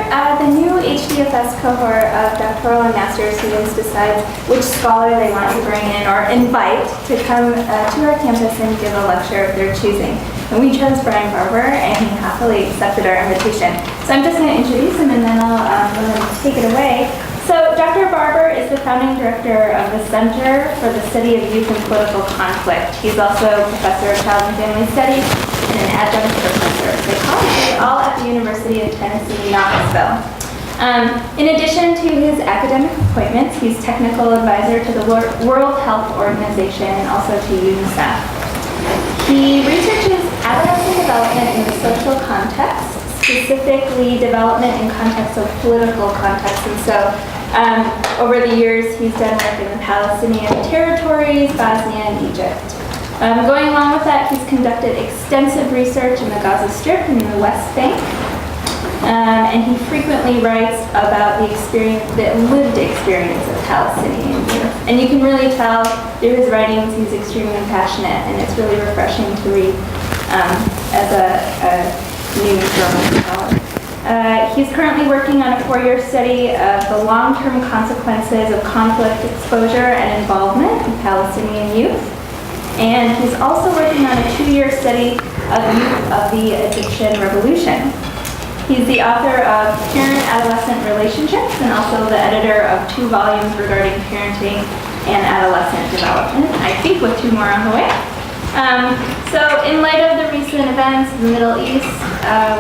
the new HDFS cohort of doctoral and master's students decides which scholar they want to bring in or invite to come to our campus and give a lecture of their choosing. And we chose Brian Barber, and he happily accepted our invitation. So I'm just going to introduce him, and then I'll let him take it away. So Dr. Barber is the founding director of the Center for the Study of Youth and Political Conflict. He's also professor of Child and Family Studies and an adjunct professor of psychology, all at the University of Tennessee, Knoxville. In addition to his academic appointments, he's technical advisor to the World Health Organization and also to UNICEF. He researches adolescent development in the social context, specifically development in context of political context. And so over the years, he's done work in the Palestinian territories, Bosnia, and Egypt. Going along with that, he's conducted extensive research in the Gaza Strip and in the West Bank. And he frequently writes about the lived experience of Palestinian youth. And you can really tell through his writings he's extremely passionate, and it's really refreshing to read as a new German scholar. He's currently working on a 4-year study of the long-term consequences of conflict exposure and involvement in Palestinian youth. And he's also working on a 2-year study of youth of the Egyptian Revolution. He's the author of Parent-Adolescent Relationships and also the editor of 2 volumes regarding parenting and adolescent development, I think with 2 more on the way. So in light of the recent events in the Middle East,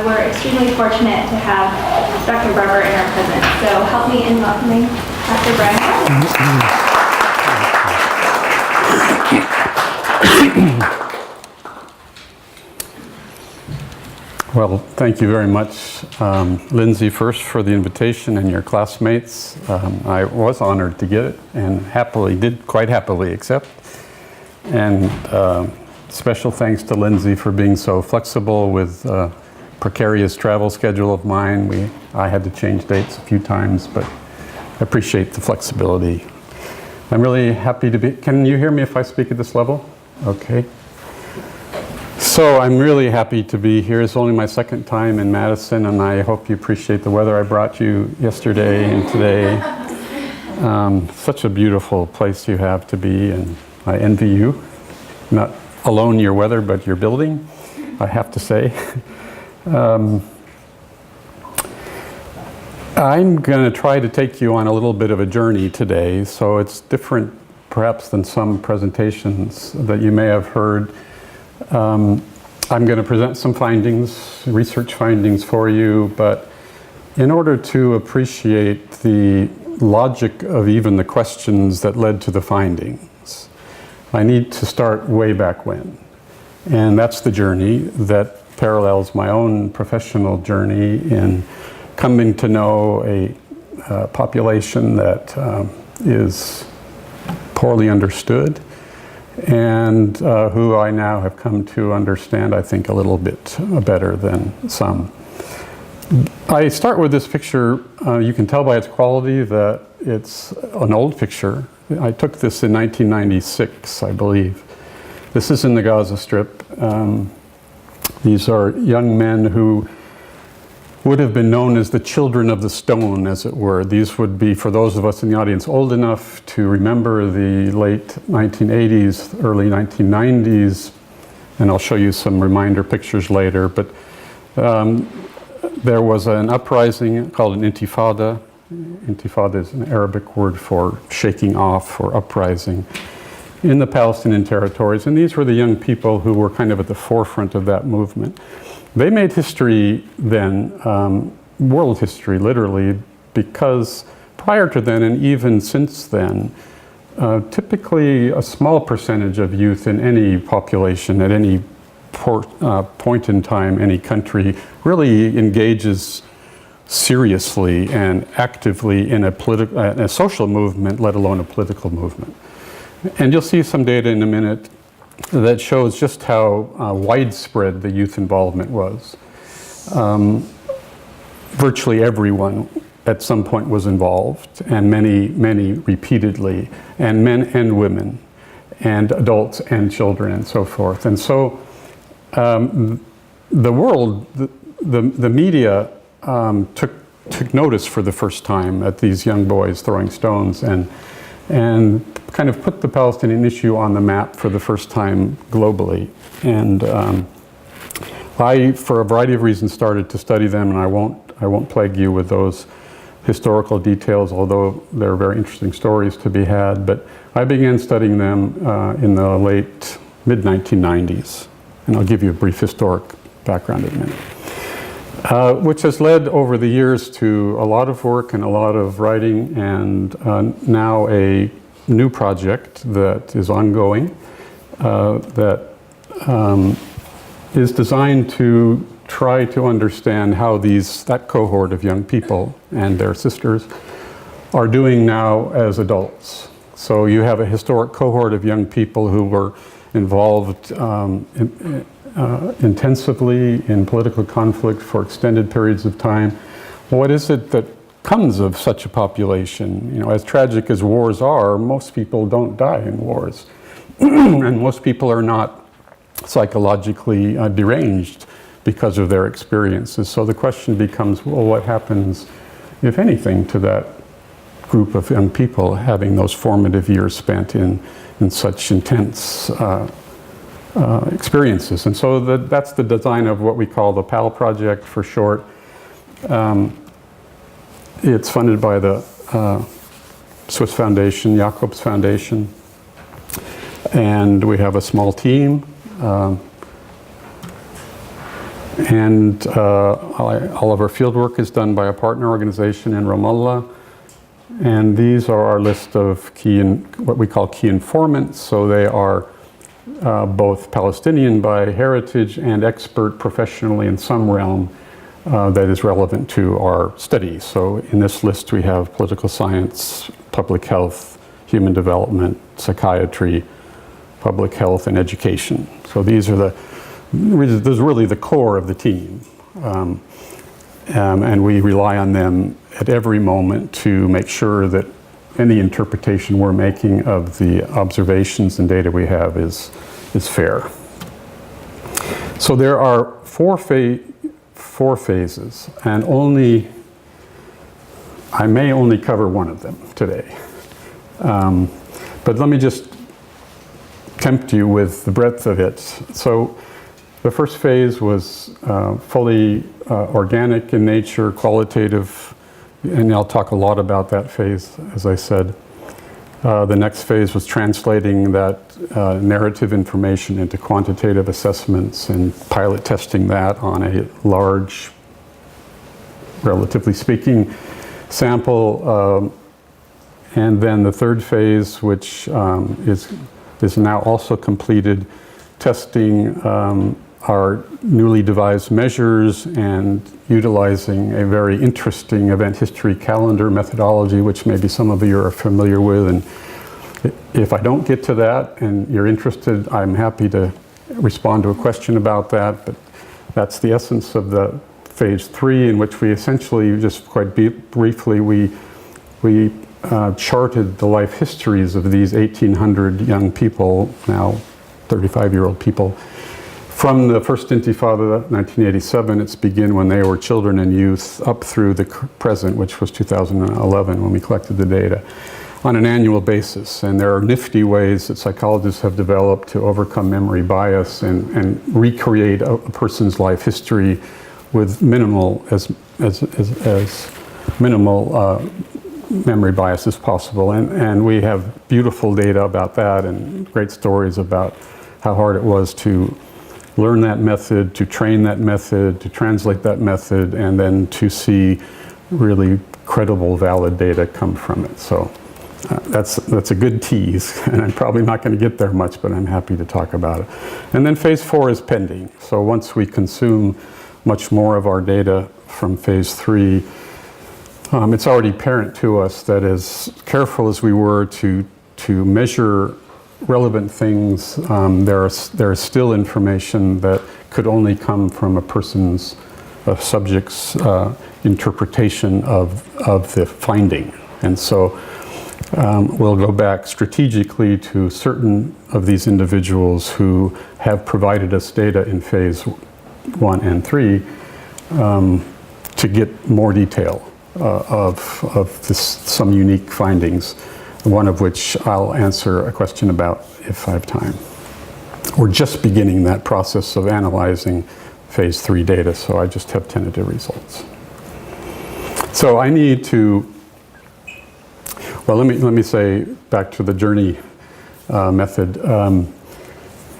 we're extremely fortunate to have Dr. Barber in our presence. So help me in welcoming Dr. Brian Barber. Well, thank you very much, Lindsay, first for the invitation and your classmates. I was honored to get it and quite happily accept. And special thanks to Lindsay for being so flexible with a precarious travel schedule of mine. I had to change dates a few times, but I appreciate the flexibility. I'm really happy to be, can you hear me if I speak at this level? Okay. So I'm really happy to be here. It's only my 2nd time in Madison, and I hope you appreciate the weather I brought you yesterday and today. Such a beautiful place you have to be, and I envy you. Not alone your weather, but your building, I have to say. I'm going to try to take you on a little bit of a journey today, so it's different perhaps than some presentations that you may have heard. I'm going to present some findings, research findings for you, but in order to appreciate the logic of even the questions that led to the findings, I need to start way back when. And that's the journey that parallels my own professional journey in coming to know a population that is poorly understood, and who I now have come to understand, I think, a little bit better than some. I start with this picture. You can tell by its quality that it's an old picture. I took this in 1996, I believe. This is in the Gaza Strip. These are young men who would have been known as the children of the stone, as it were. These would be, for those of us in the audience old enough to remember the late 1980s, early 1990s, and I'll show you some reminder pictures later, but there was an uprising called an intifada. Intifada is an Arabic word for shaking off or uprising in the Palestinian territories, and these were the young people who were kind of at the forefront of that movement. They made history then, world history literally, because prior to then and even since then, typically a small percentage of youth in any population at any point in time, any country, really engages seriously and actively in a social movement, let alone a political movement. And you'll see some data in a minute that shows just how widespread the youth involvement was. Virtually everyone at some point was involved, and many repeatedly, and men and women, and adults and children, and so forth. And so the world, the media took took notice for the first time at these young boys throwing stones and kind of put the Palestinian issue on the map for the first time globally. And I, for a variety of reasons, started to study them, and I won't plague you with those historical details, although they're very interesting stories to be had. But I began studying them in the late mid-1990s, and I'll give you a brief historic background in a minute. Which has led over the years to a lot of work and a lot of writing, and now a new project that is ongoing that is designed to try to understand how that cohort of young people and their sisters are doing now as adults. So you have a historic cohort of young people who were involved intensively in political conflict for extended periods of time. What is it that comes of such a population? You know, as tragic as wars are, most people don't die in wars. And most people are not psychologically deranged because of their experiences. So the question becomes, well, what happens, if anything, to that group of young people having those formative years spent in such intense experiences? And so that's the design of what we call the PAL project for short. It's funded by the Swiss Foundation, Jacobs Foundation, and we have a small team. And all of our field work is done by a partner organization in Ramallah. And these are our list of what we call key informants. So they are both Palestinian by heritage and expert professionally in some realm that is relevant to our studies. So in this list we have political science, public health, human development, psychiatry, public health, and education. So these are this is really the core of the team. And we rely on them at every moment to make sure that any interpretation we're making of the observations and data we have is fair. So there are four phases, and I may only cover one of them today. But let me just tempt you with the breadth of it. So the first phase was fully organic in nature, qualitative, and I'll talk a lot about that phase, as I said. The next phase was translating that narrative information into quantitative assessments and pilot testing that on a large, relatively speaking, sample. And then the third phase, which is now also completed, testing our newly devised measures and utilizing a very interesting event history calendar methodology, which maybe some of you are familiar with. And if I don't get to that and you're interested, I'm happy to respond to a question about that. But that's the essence of the phase 3, in which we essentially, just quite briefly, we charted the life histories of these 1,800 young people, now 35-year-old people, from the first Intifada, 1987, it's begin when they were children and youth, up through the present, which was 2011 when we collected the data, on an annual basis. And there are nifty ways that psychologists have developed to overcome memory bias and recreate a person's life history with minimal memory bias as possible. And we have beautiful data about that and great stories about how hard it was to learn that method, to train that method, to translate that method, and then to see really credible, valid data come from it. So that's a good tease, and I'm probably not going to get there much, but I'm happy to talk about it. And then phase 4 is pending. So once we consume much more of our data from phase 3, it's already apparent to us that as careful as we were to measure relevant things, there is still information that could only come from a subject's interpretation of the finding. And so we'll go back strategically to certain of these individuals who have provided us data in phase 1 and 3 to get more detail some unique findings, one of which I'll answer a question about if I have time. We're just beginning that process of analyzing phase 3 data, so I just have tentative results. So I need to, well, let me say back to the journey method.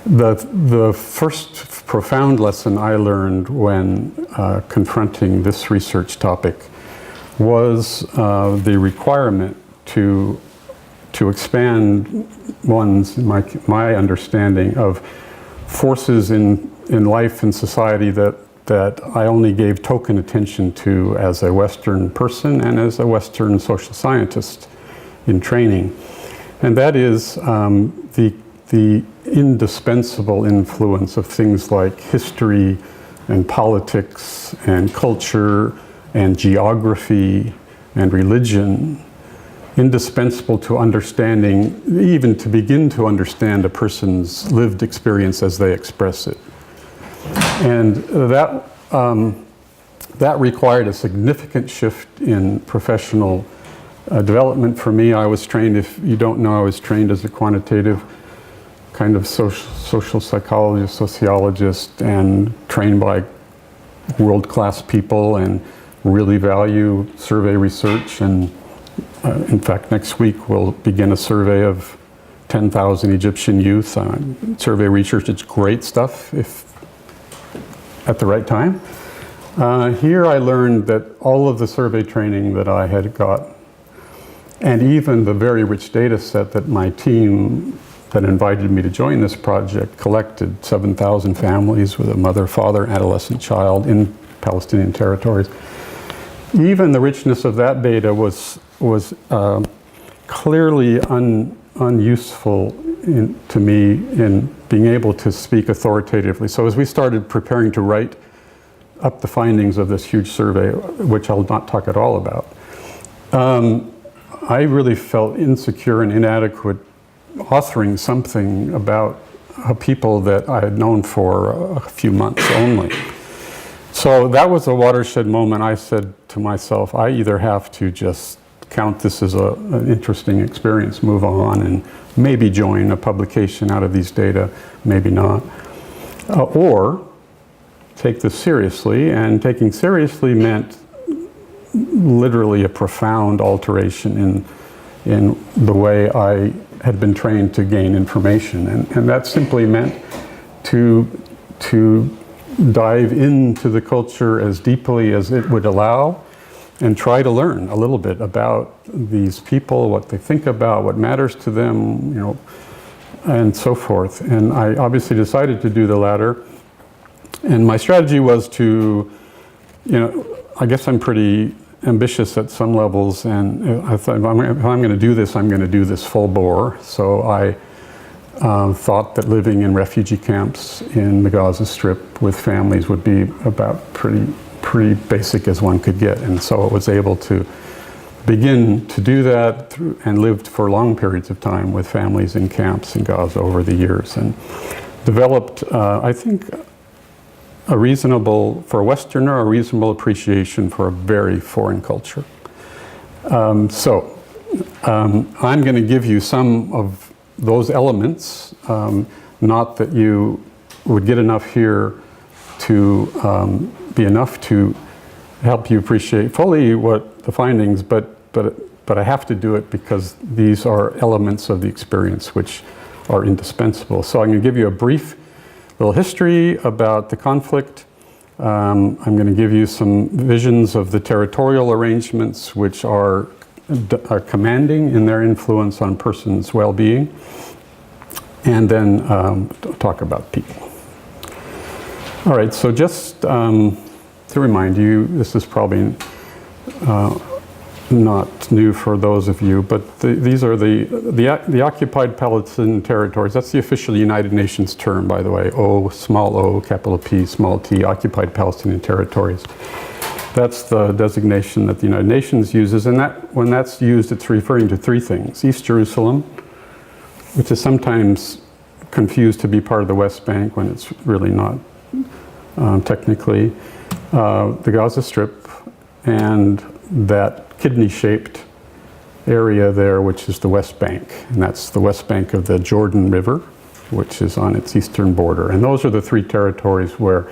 The first profound lesson I learned when confronting this research topic was the requirement to expand my understanding of forces in life and society that I only gave token attention to as a Western person and as a Western social scientist in training. And that is the indispensable influence of things like history and politics and culture and geography and religion, indispensable to understanding, even to begin to understand a person's lived experience as they express it. And that required a significant shift in professional development for me. I was trained, if you don't know, I was trained as a quantitative kind of social psychologist, sociologist, and trained by world-class people and really value survey research. And in fact, next week we'll begin a survey of 10,000 Egyptian youth. Survey research, it's great stuff if at the right time. Here I learned that all of the survey training that I had got, and even the very rich data set that my team that invited me to join this project collected, 7,000 families with a mother, father, adolescent child in Palestinian territories. Even the richness of that data was clearly unuseful to me in being able to speak authoritatively. So as we started preparing to write up the findings of this huge survey, which I'll not talk at all about, I really felt insecure and inadequate authoring something about people that I had known for a few months only. So that was a watershed moment. I said to myself, I either have to just count this as an interesting experience, move on, and maybe join a publication out of these data, maybe not, or take this seriously. And taking seriously meant literally a profound alteration in the way I had been trained to gain information. And that simply meant to dive into the culture as deeply as it would allow and try to learn a little bit about these people, what they think about, what matters to them, you know, and so forth. And I obviously decided to do the latter. And my strategy was to, you know, I guess I'm pretty ambitious at some levels, and I thought if I'm going to do this, I'm going to do this full bore. So I thought that living in refugee camps in the Gaza Strip with families would be about pretty basic as one could get. And so I was able to begin to do that and lived for long periods of time with families in camps in Gaza over the years, and developed, I think, for a Westerner, a reasonable appreciation for a very foreign culture. I'm going to give you some of those elements, not that you would get enough here to be enough to help you appreciate fully what the findings, but I have to do it because these are elements of the experience which are indispensable. So I'm going to give you a brief little history about the conflict. I'm going to give you some visions of the territorial arrangements which are commanding in their influence on persons' well-being, and then talk about people. All right, so just to remind you, this is probably not new for those of you, but these are the occupied Palestinian territories. That's the official United Nations term, by the way. Small o, capital P, small t, occupied Palestinian territories. That's the designation that the United Nations uses, and when that's used, it's referring to three things. East Jerusalem, which is sometimes confused to be part of the West Bank when it's really not technically, the Gaza Strip, and that kidney-shaped area there, which is the West Bank. And that's the West Bank of the Jordan River, which is on its eastern border. And those are the three territories where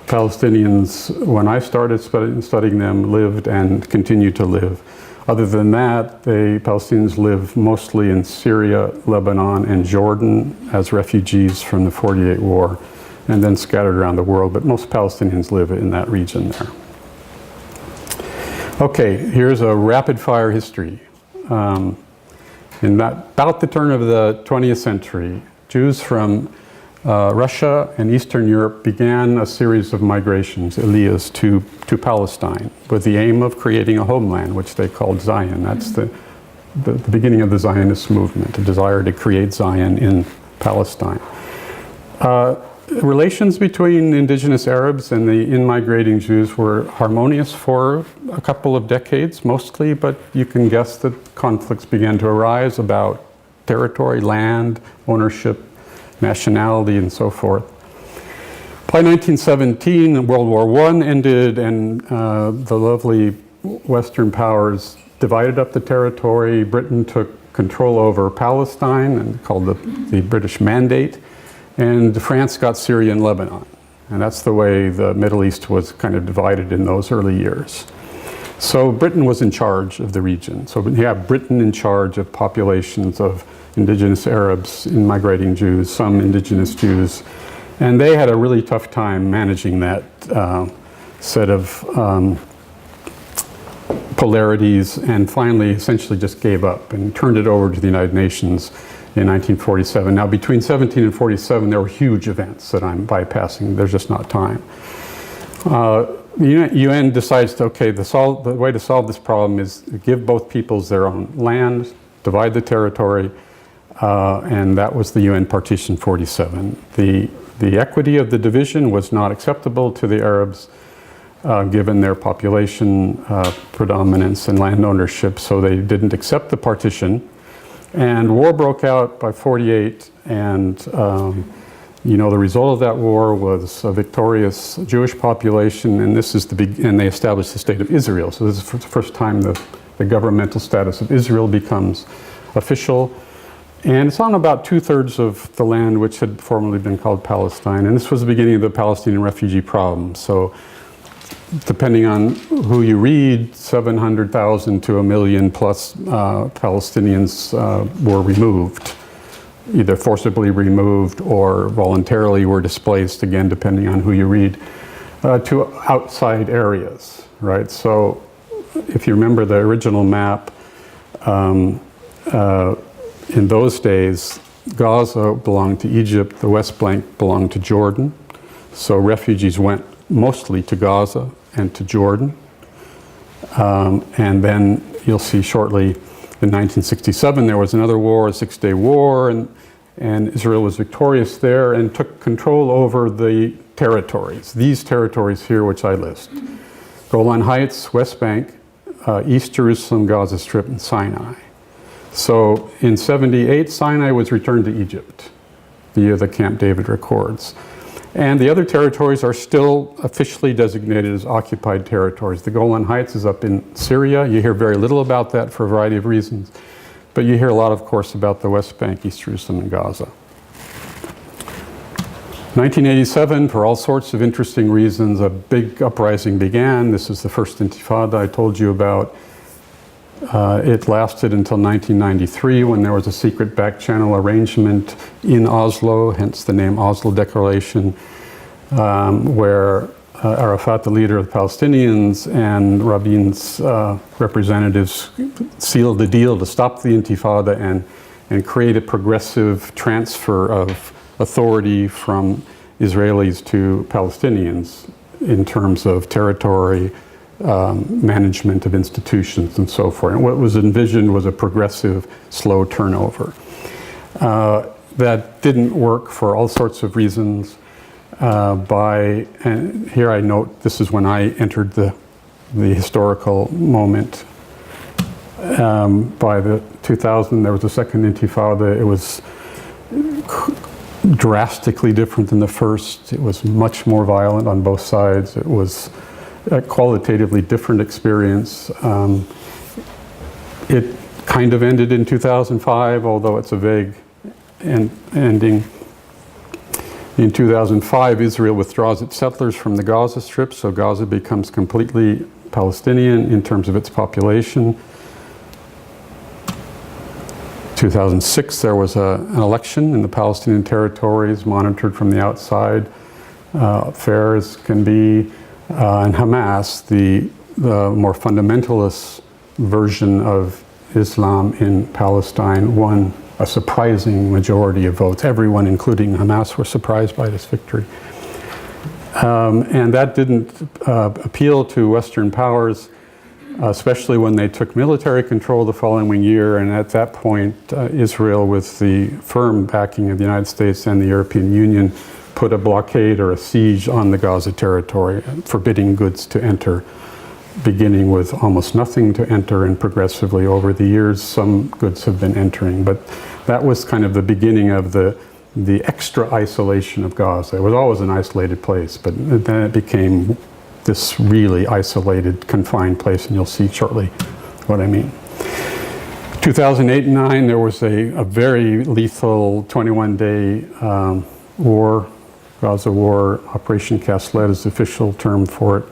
Palestinians, when I started studying them, lived and continue to live. Other than that, the Palestinians live mostly in Syria, Lebanon, and Jordan as refugees from the 48 war, and then scattered around the world, but most Palestinians live in that region there. Okay, here's a rapid-fire history. About the turn of the 20th century, Jews from Russia and Eastern Europe began a series of migrations, aliyahs, to Palestine with the aim of creating a homeland, which they called Zion. That's the beginning of the Zionist movement, a desire to create Zion in Palestine. Relations between indigenous Arabs and the in-migrating Jews were harmonious for a couple of decades, mostly, but you can guess that conflicts began to arise about territory, land, ownership, nationality, and so forth. By 1917, World War I ended, and the lovely Western powers divided up the territory. Britain took control over Palestine, and called the British Mandate, and France got Syria and Lebanon. And that's the way the Middle East was kind of divided in those early years. So Britain was in charge of the region. So you have Britain in charge of populations of indigenous Arabs, in-migrating Jews, some indigenous Jews. And they had a really tough time managing that set of polarities, and finally essentially just gave up and turned it over to the United Nations in 1947. Now, between 17 and 47, there were huge events that I'm bypassing. There's just not time. The UN decides, okay, the way to solve this problem is give both peoples their own land, divide the territory, and that was the UN Partition 47. The equity of the division was not acceptable to the Arabs, given their population predominance and land ownership, so they didn't accept the partition. And war broke out by 48, and the result of that war was a victorious Jewish population, and and they established the state of Israel. So this is the first time the governmental status of Israel becomes official. And it's on about 2/3 of the land which had formerly been called Palestine. And this was the beginning of the Palestinian refugee problem. So depending on who you read, 700,000 to 1 million plus Palestinians were removed, either forcibly removed or voluntarily were displaced, again, depending on who you read, to outside areas, right? So if you remember the original map, in those days, Gaza belonged to Egypt, the West Bank belonged to Jordan. So refugees went mostly to Gaza and to Jordan. And then you'll see shortly in 1967 there was another war, a 6-day war, and Israel was victorious there and took control over the territories. These territories here, which I list: Golan Heights, West Bank, East Jerusalem, Gaza Strip, and Sinai. So in 78, Sinai was returned to Egypt via the Camp David Accords. And the other territories are still officially designated as occupied territories. The Golan Heights is up in Syria. You hear very little about that for a variety of reasons. But you hear a lot, of course, about the West Bank, East Jerusalem, and Gaza. 1987, for all sorts of interesting reasons, a big uprising began. This is the first Intifada I told you about. It lasted until 1993, when there was a secret back channel arrangement in Oslo, hence the name Oslo Declaration, where Arafat, the leader of the Palestinians, and Rabin's representatives sealed the deal to stop the Intifada and create a progressive transfer of authority from Israelis to Palestinians in terms of territory, management of institutions, and so forth. And what was envisioned was a progressive, slow turnover. That didn't work for all sorts of reasons. And here I note, this is when I entered the historical moment. By the 2000, there was a second Intifada. It was drastically different than the first. It was much more violent on both sides. It was a qualitatively different experience. It kind of ended in 2005, although it's a vague ending. In 2005, Israel withdraws its settlers from the Gaza Strip, so Gaza becomes completely Palestinian in terms of its population. 2006, there was an election in the Palestinian territories, monitored from the outside, fair as can be, and Hamas, the more fundamentalist version of Islam in Palestine, won a surprising majority of votes. Everyone, including Hamas, were surprised by this victory. And that didn't appeal to Western powers, especially when they took military control the following year. And at that point, Israel, with the firm backing of the United States and the European Union, put a blockade or a siege on the Gaza territory, forbidding goods to enter, beginning with almost nothing to enter, and progressively over the years some goods have been entering. But that was kind of the beginning of the extra isolation of Gaza. It was always an isolated place, but then it became this really isolated, confined place, and you'll see shortly what I mean. 2008 and 9, there was a very lethal 21-day war, Gaza War. Operation Cast Lead is the official term for it.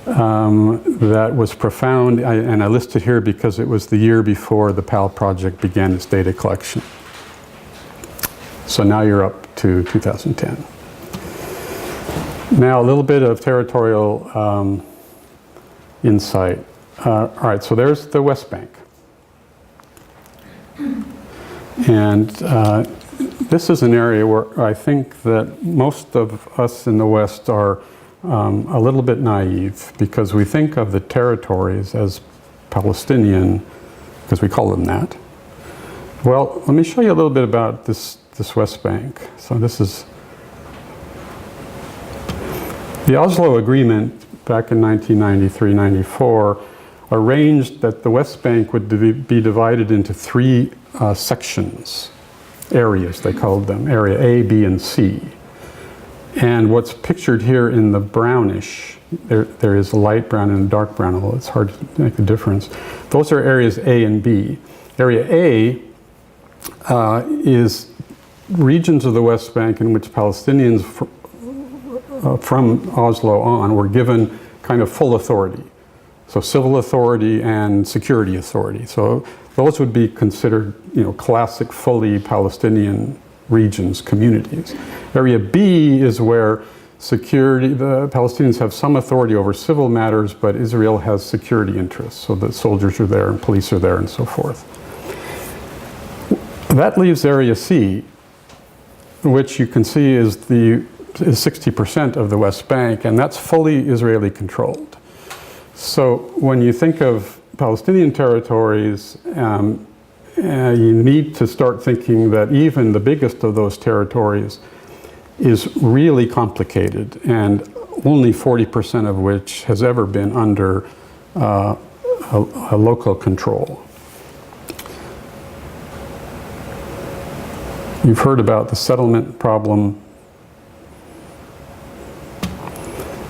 That was profound, and I list it here because it was the year before the PAL project began its data collection. So now you're up to 2010. Now a little bit of territorial insight. All right, so there's the West Bank. And this is an area where I think that most of us in the West are a little bit naive, because we think of the territories as Palestinian, because we call them that. Well, let me show you a little bit about this West Bank. So this is the Oslo Agreement back in 1993-94 arranged that the West Bank would be divided into three sections, areas they called them, Area A, B, and C. And what's pictured here in the brownish, there is a light brown and a dark brown, although it's hard to make a difference. Those are areas A and B. Area A is regions of the West Bank in which Palestinians from Oslo on were given kind of full authority. So civil authority and security authority. So those would be considered, classic, fully Palestinian regions, communities. Area B is where the Palestinians have some authority over civil matters, but Israel has security interests, so that soldiers are there and police are there and so forth. That leaves Area C, which you can see is 60% of the West Bank, and that's fully Israeli controlled. So when you think of Palestinian territories, you need to start thinking that even the biggest of those territories is really complicated, and only 40% of which has ever been under a local control. You've heard about the settlement problem.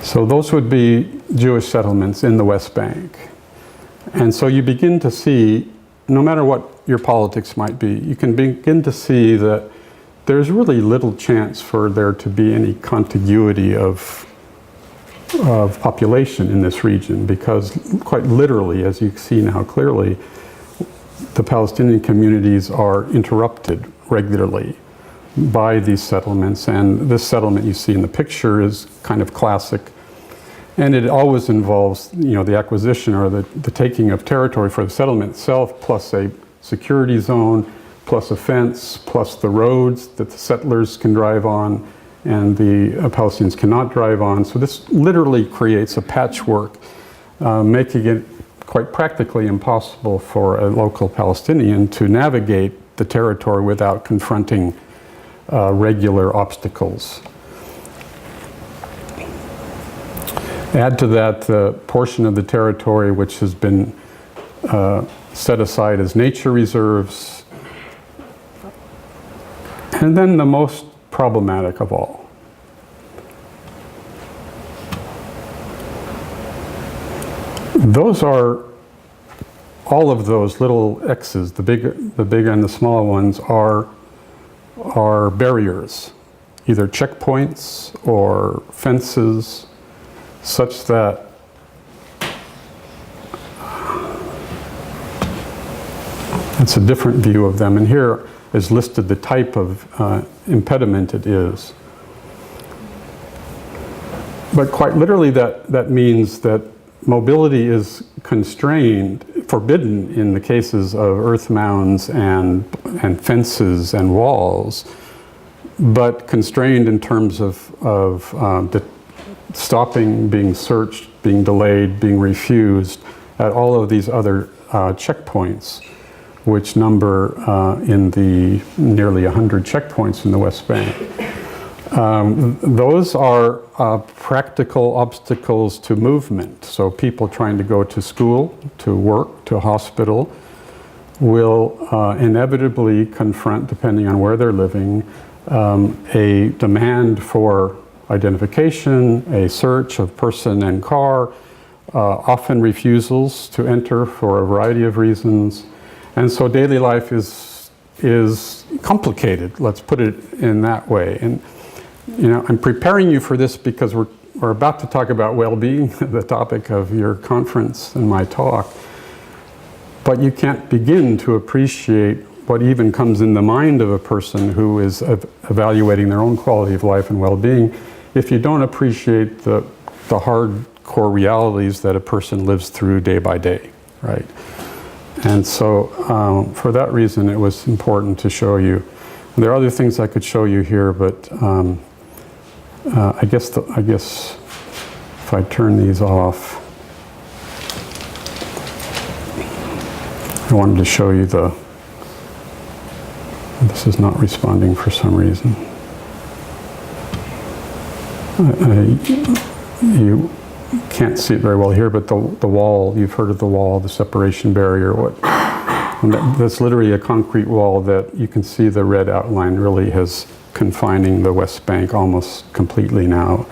So those would be Jewish settlements in the West Bank. And so you begin to see, no matter what your politics might be, you can begin to see that there's really little chance for there to be any contiguity of population in this region, because quite literally, as you see now clearly, the Palestinian communities are interrupted regularly by these settlements. And this settlement you see in the picture is kind of classic. And it always involves, the acquisition or the taking of territory for the settlement itself, plus a security zone, plus a fence, plus the roads that the settlers can drive on and the Palestinians cannot drive on. So this literally creates a patchwork, making it quite practically impossible for a local Palestinian to navigate the territory without confronting regular obstacles. Add to that the portion of the territory which has been set aside as nature reserves. And then the most problematic of all. Those are, all of those little X's, the big and the small ones, are barriers, either checkpoints or fences, such that it's a different view of them. And here is listed the type of impediment it is. But quite literally, that means that mobility is constrained, forbidden in the cases of earth mounds and fences and walls, but constrained in terms of stopping, being searched, being delayed, being refused at all of these other checkpoints, which number in the nearly 100 checkpoints in the West Bank. Those are practical obstacles to movement. So people trying to go to school, to work, to a hospital will inevitably confront, depending on where they're living, a demand for identification, a search of person and car, often refusals to enter for a variety of reasons. And so daily life is complicated, let's put it in that way. And you know, I'm preparing you for this because we're about to talk about well-being, the topic of your conference and my talk. But you can't begin to appreciate what even comes in the mind of a person who is evaluating their own quality of life and well-being if you don't appreciate the hardcore realities that a person lives through day by day, right? And so for that reason, it was important to show you. There are other things I could show you here, but I guess if I turn these off, I wanted to show you this is not responding for some reason. You can't see it very well here, but the wall, you've heard of the wall, the separation barrier. That's literally a concrete wall that you can see the red outline really has confining the West Bank almost completely now,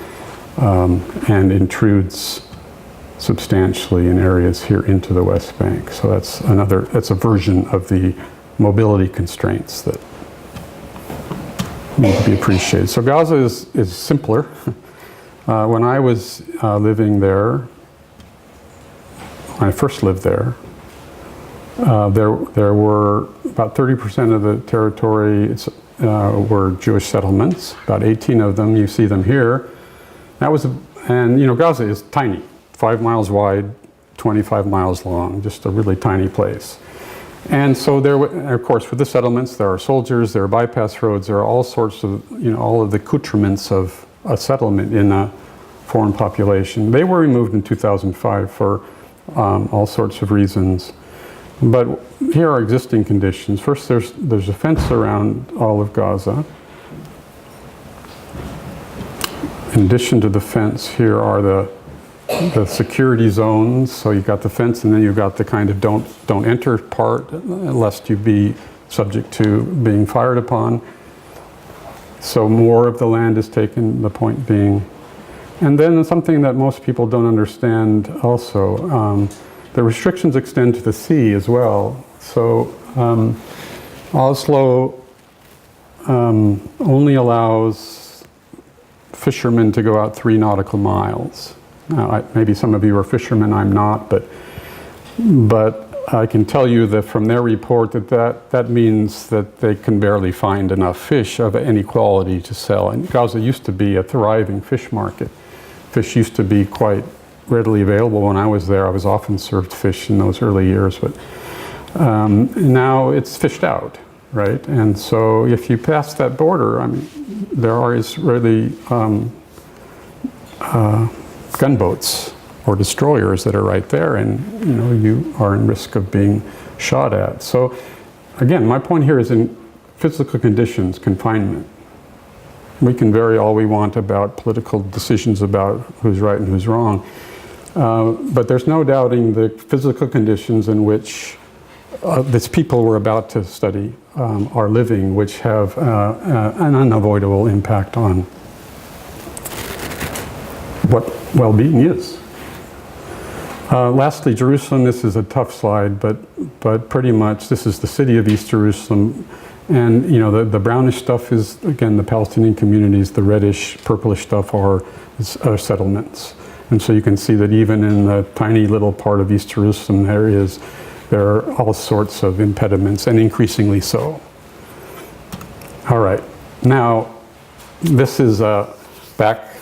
and intrudes substantially in areas here into the West Bank. So that's a version of the mobility constraints that need to be appreciated. So Gaza is simpler. When I was living there, when I first lived there, there were about 30% of the territory were Jewish settlements, about 18 of them, you see them here. And you know, Gaza is tiny, 5 miles wide, 25 miles long, just a really tiny place. And so of course, for the settlements, there are soldiers, there are bypass roads, there are all sorts of, you know, all of the accoutrements of a settlement in a foreign population. They were removed in 2005 for all sorts of reasons. But here are existing conditions. First, there's a fence around all of Gaza. In addition to the fence, here are the security zones. So you've got the fence, and then you've got the kind of don't enter part, lest you be subject to being fired upon. So more of the land is taken, the point being. And then something that most people don't understand also, the restrictions extend to the sea as well. So Oslo only allows fishermen to go out 3 nautical miles. Now, maybe some of you are fishermen, I'm not, but I can tell you that from their report that means that they can barely find enough fish of any quality to sell. And Gaza used to be a thriving fish market. Fish used to be quite readily available when I was there. I was often served fish in those early years, but now it's fished out, right? And so if you pass that border, I mean, there are Israeli gunboats or destroyers that are right there, and you know, you are in risk of being shot at. So again, my point here is in physical conditions, confinement. We can vary all we want about political decisions about who's right and who's wrong, but there's no doubting the physical conditions in which these people we're about to study are living, which have an unavoidable impact on what well-being is. Lastly, Jerusalem. This is a tough slide, but pretty much this is the city of East Jerusalem. And the brownish stuff is, again, the Palestinian communities. The reddish, purplish stuff are settlements. And so you can see that even in the tiny little part of East Jerusalem, there are all sorts of impediments, and increasingly so. All right. Now, this is back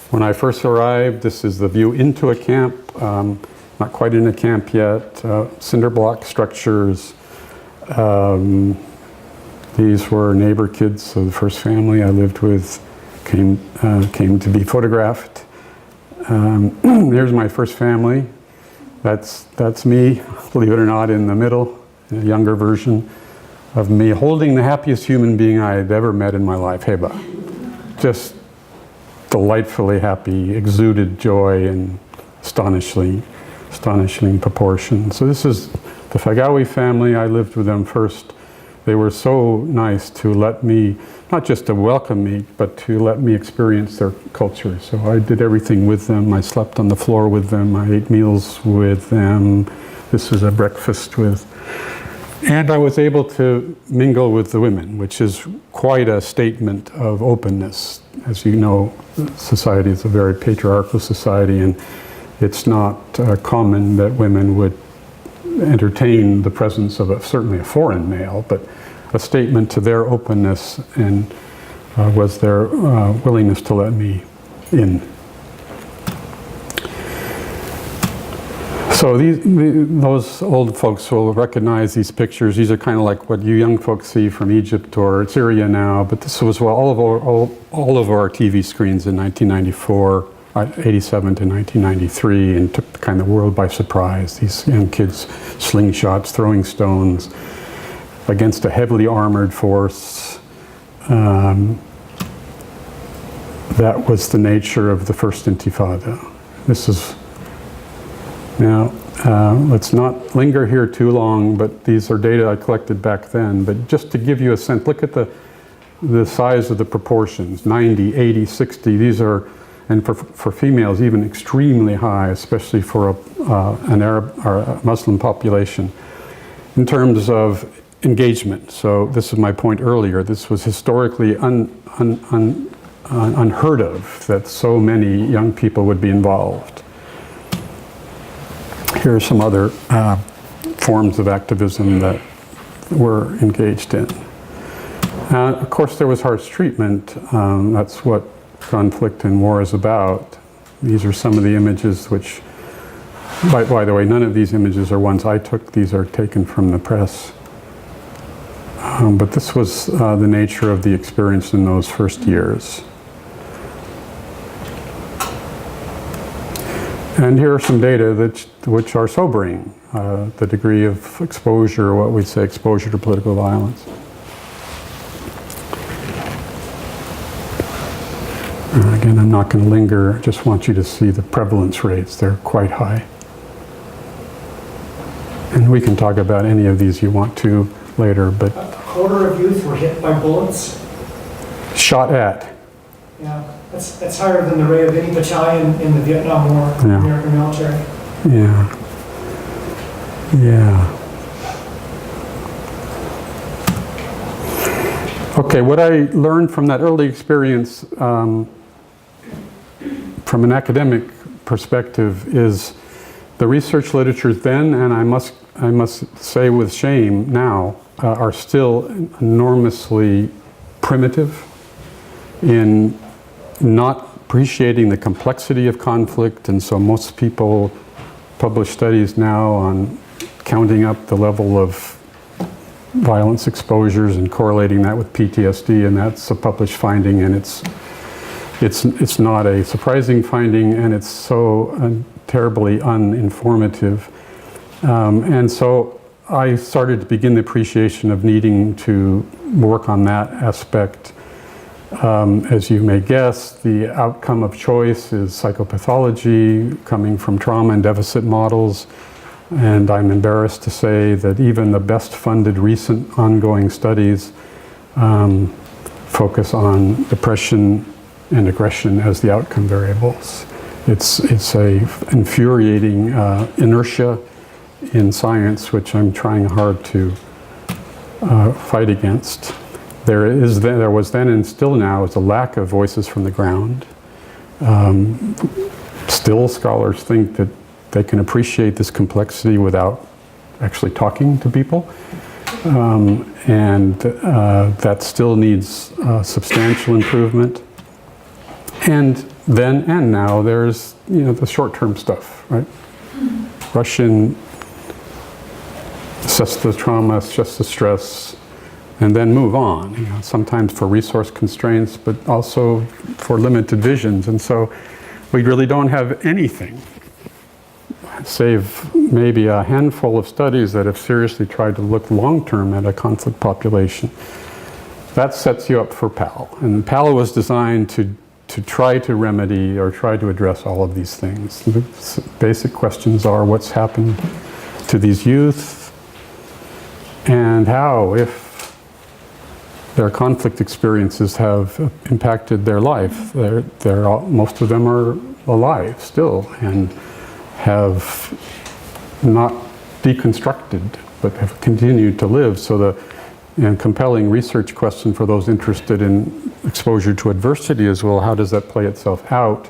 when I first arrived. This is the view into a camp. Not quite in a camp yet. Cinder block structures. These were neighbor kids of the first family I lived with. Came to be photographed. Here's my first family. That's me, believe it or not, in the middle, a younger version of me, holding the happiest human being I had ever met in my life, Heba. Just delightfully happy, exuded joy and astonishing proportions. So this is the Fagawi family. I lived with them first. They were so nice to let me, not just to welcome me, but to let me experience their culture. So I did everything with them. I slept on the floor with them. I ate meals with them. This is a breakfast with, and I was able to mingle with the women, which is quite a statement of openness. As you know, society is a very patriarchal society, and it's not common that women would entertain the presence of certainly a foreign male, but a statement to their openness and was their willingness to let me in. So those old folks will recognize these pictures. These are kind of like what you young folks see from Egypt or Syria now, but this was all of our TV screens in 1994. 87 to 1993, and took the kind of world by surprise. These young kids, slingshots, throwing stones against a heavily armored force. That was the nature of the first Intifada. This is, now, let's not linger here too long, but these are data I collected back then. But just to give you a sense, look at the size of the proportions, 90, 80, 60. These are, and for females, even extremely high, especially for an Arab or a Muslim population, in terms of engagement. So this is my point earlier. This was historically unheard of, that so many young people would be involved. Here are some other forms of activism that we're engaged in. Of course, there was harsh treatment. That's what conflict and war is about. These are some of the images which, by the way, none of these images are ones I took. These are taken from the press. But this was the nature of the experience in those first years. And here are some data which are sobering. The degree of exposure, what we'd say exposure to political violence. Again, I'm not going to linger. I just want you to see the prevalence rates. They're quite high. And we can talk about any of these you want to later, but... A quarter of youth were hit by bullets? Shot at. Yeah, that's higher than the rate of any battalion in the Vietnam War, Yeah. American military. Yeah. Yeah. Okay, what I learned from that early experience from an academic perspective is the research literature then, and I must say with shame now, are still enormously primitive in not appreciating the complexity of conflict, and so most people publish studies now on counting up the level of violence exposures and correlating that with PTSD, and that's a published finding, and it's not a surprising finding, and it's so terribly uninformative. And so I started to begin the appreciation of needing to work on that aspect. As you may guess, the outcome of choice is psychopathology coming from trauma and deficit models. And I'm embarrassed to say that even the best funded recent ongoing studies focus on depression and aggression as the outcome variables. It's a infuriating inertia in science, which I'm trying hard to fight against. There was then and still now is a lack of voices from the ground. Still, scholars think that they can appreciate this complexity without actually talking to people. And that still needs substantial improvement. And then and now there's, the short-term stuff, right? Rush in, assess the trauma, assess the stress, and then move on. Sometimes for resource constraints, but also for limited visions. And so we really don't have anything, save maybe a handful of studies that have seriously tried to look long-term at a conflict population. That sets you up for PAL. And PAL was designed to try to remedy or try to address all of these things. The basic questions are what's happened to these youth and how, if their conflict experiences have impacted their life. Most of them are alive still and have not deconstructed, but have continued to live. So the compelling research question for those interested in exposure to adversity is, well, how does that play itself out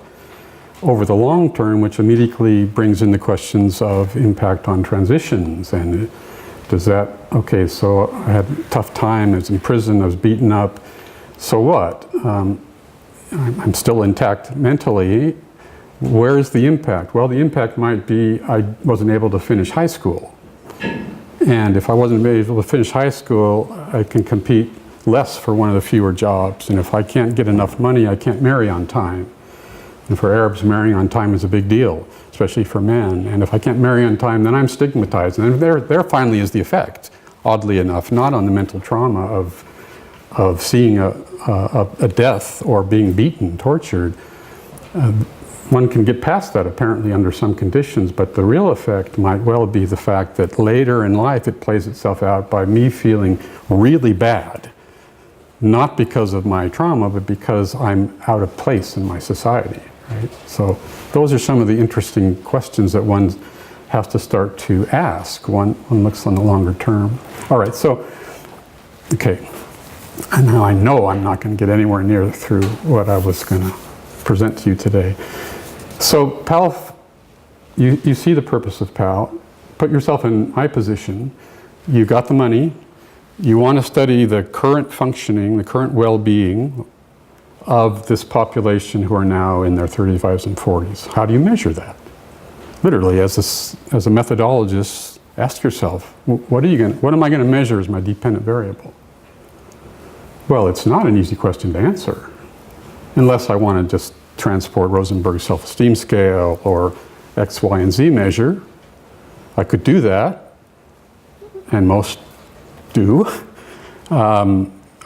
over the long term, which immediately brings in the questions of impact on transitions. And does that, okay, so I had a tough time, I was in prison, I was beaten up, so what? I'm still intact mentally. Where's the impact? Well, the impact might be I wasn't able to finish high school. And if I wasn't able to finish high school, I can compete less for one of the fewer jobs. And if I can't get enough money, I can't marry on time. And for Arabs, marrying on time is a big deal, especially for men. And if I can't marry on time, then I'm stigmatized. And there finally is the effect, oddly enough, not on the mental trauma of seeing a death or being beaten, tortured. One can get past that apparently under some conditions, but the real effect might well be the fact that later in life it plays itself out by me feeling really bad. Not because of my trauma, but because I'm out of place in my society. Right? So those are some of the interesting questions that one has to start to ask. One looks on the longer term. All right, so, okay. And now I know I'm not going to get anywhere near through what I was going to present to you today. So PAL, you see the purpose of PAL. Put yourself in my position. You got the money. You want to study the current functioning, the current well-being of this population who are now in their 35s and 40s. How do you measure that? Literally, as a methodologist, ask yourself, what am I going to measure as my dependent variable? Well, it's not an easy question to answer, unless I want to just transport Rosenberg's self-esteem scale or X, Y, and Z measure. I could do that, and most do.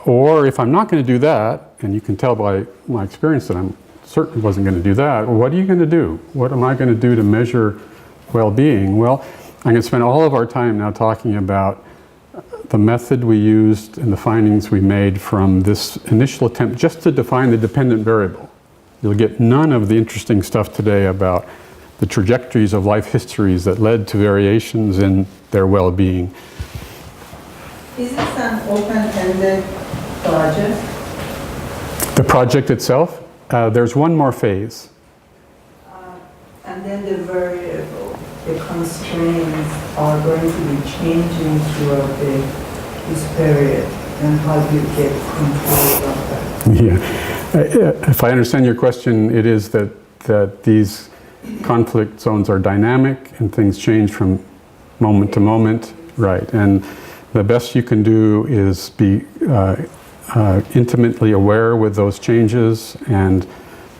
Or if I'm not going to do that, and you can tell by my experience that I certainly wasn't going to do that, well, what are you going to do? What am I going to do to measure well-being? Well, I'm going to spend all of our time now talking about the method we used and the findings we made from this initial attempt just to define the dependent variable. You'll get none of the interesting stuff today about the trajectories of life histories that led to variations in their well-being. Is this an open-ended project? The project itself, there's one more phase. And then the variable, the constraints are going to be changing throughout this period. And how do you get control of that? Yeah. If I understand your question, it is that these conflict zones are dynamic and things change from moment to moment. Right. And the best you can do is be intimately aware with those changes and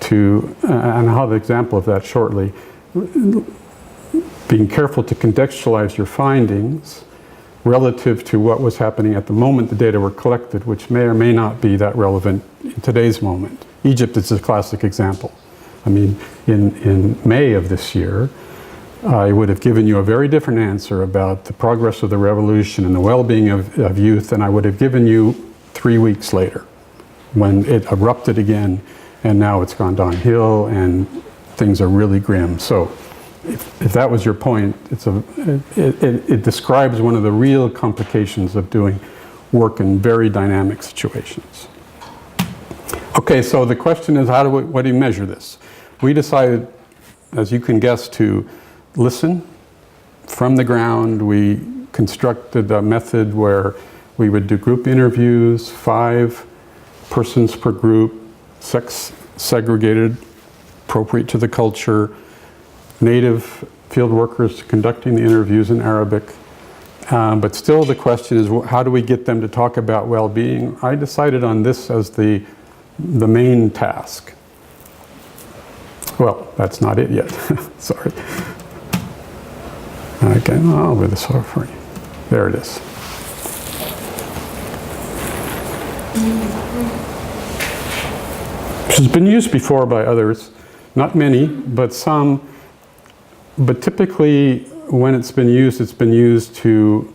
I'll have an example of that shortly, being careful to contextualize your findings relative to what was happening at the moment the data were collected, which may or may not be that relevant in today's moment. Egypt is a classic example. I mean, in May of this year, I would have given you a very different answer about the progress of the revolution and the well-being of youth than I would have given you 3 weeks later when it erupted again and now it's gone downhill and things are really grim. So if that was your point, it describes one of the real complications of doing work in very dynamic situations. Okay, so the question is, what do you measure this? We decided, as you can guess, to listen from the ground. We constructed a method where we would do group interviews, 5 persons per group, sex segregated, appropriate to the culture, native field workers conducting the interviews in Arabic. But still the question is, how do we get them to talk about well-being? I decided on this as the main task. Well, that's not it yet. Sorry. Okay, I'll do this for you. There it is. This has been used before by others, not many, but some. But typically, when it's been used to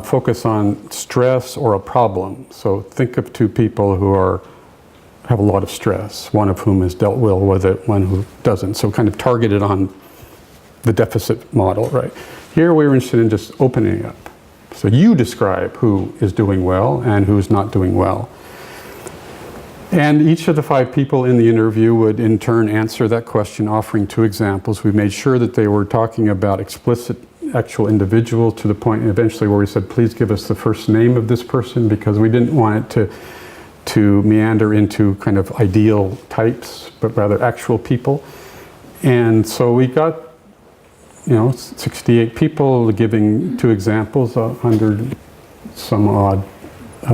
focus on stress or a problem. So think of 2 people who have a lot of stress, one of whom has dealt well with it, one who doesn't. So kind of targeted on the deficit model, right? Here we were interested in just opening it up. So you describe who is doing well and who's not doing well. And each of the 5 people in the interview would in turn answer that question, offering 2 examples. We made sure that they were talking about explicit actual individuals to the point eventually where we said, please give us the first name of this person, because we didn't want it to meander into kind of ideal types, but rather actual people. And so we got 68 people giving 2 examples, 100 some odd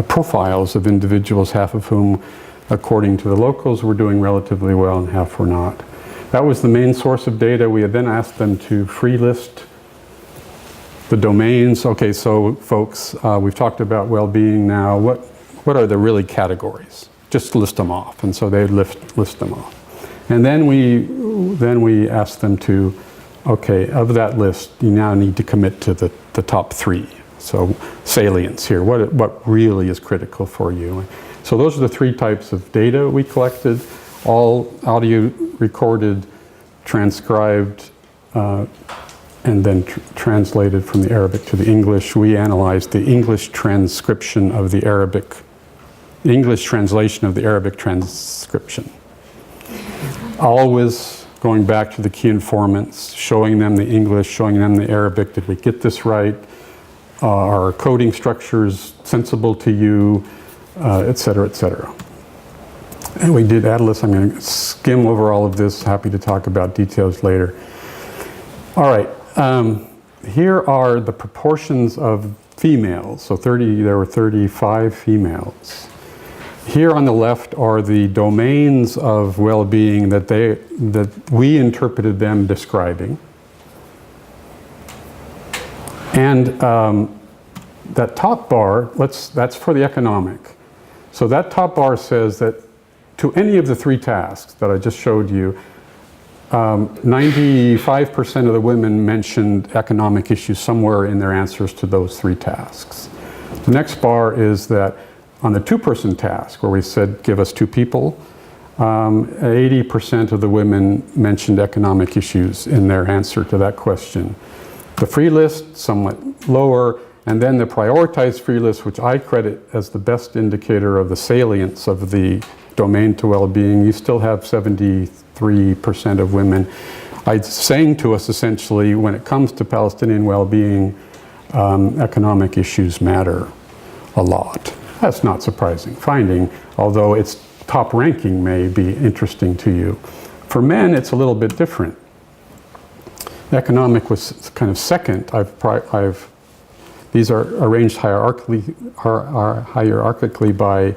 profiles of individuals, half of whom, according to the locals, were doing relatively well and half were not. That was the main source of data. We had then asked them to free list the domains. Okay, so folks, we've talked about well-being now. What are the really categories? Just list them off. And so they'd list them off. And then we asked them to, okay, of that list, you now need to commit to the top 3. So salience here, what really is critical for you. So those are the 3 types of data we collected, all audio recorded, transcribed, and then translated from the Arabic to the English. We analyzed the English transcription of the English translation of the Arabic transcription. Always going back to the key informants, showing them the English, showing them the Arabic. Did we get this right? Are coding structures sensible to you? Et cetera, et cetera. And we did add a list. I'm going to skim over all of this. Happy to talk about details later. All right. Here are the proportions of females. So there were 35 females. Here on the left are the domains of well-being that we interpreted them describing. And that top bar, that's for the economic. So that top bar says that to any of the 3 tasks that I just showed you, 95% of the women mentioned economic issues somewhere in their answers to those 3 tasks. The next bar is that on the 2-person task, where we said give us 2 people, 80% of the women mentioned economic issues in their answer to that question. The free list, somewhat lower, and then the prioritized free list, which I credit as the best indicator of the salience of the domain to well-being, you still have 73% of women saying to us essentially, when it comes to Palestinian well-being, economic issues matter a lot. That's not surprising finding, although its top ranking may be interesting to you. For men, it's a little bit different. Economic was kind of second. These are arranged hierarchically by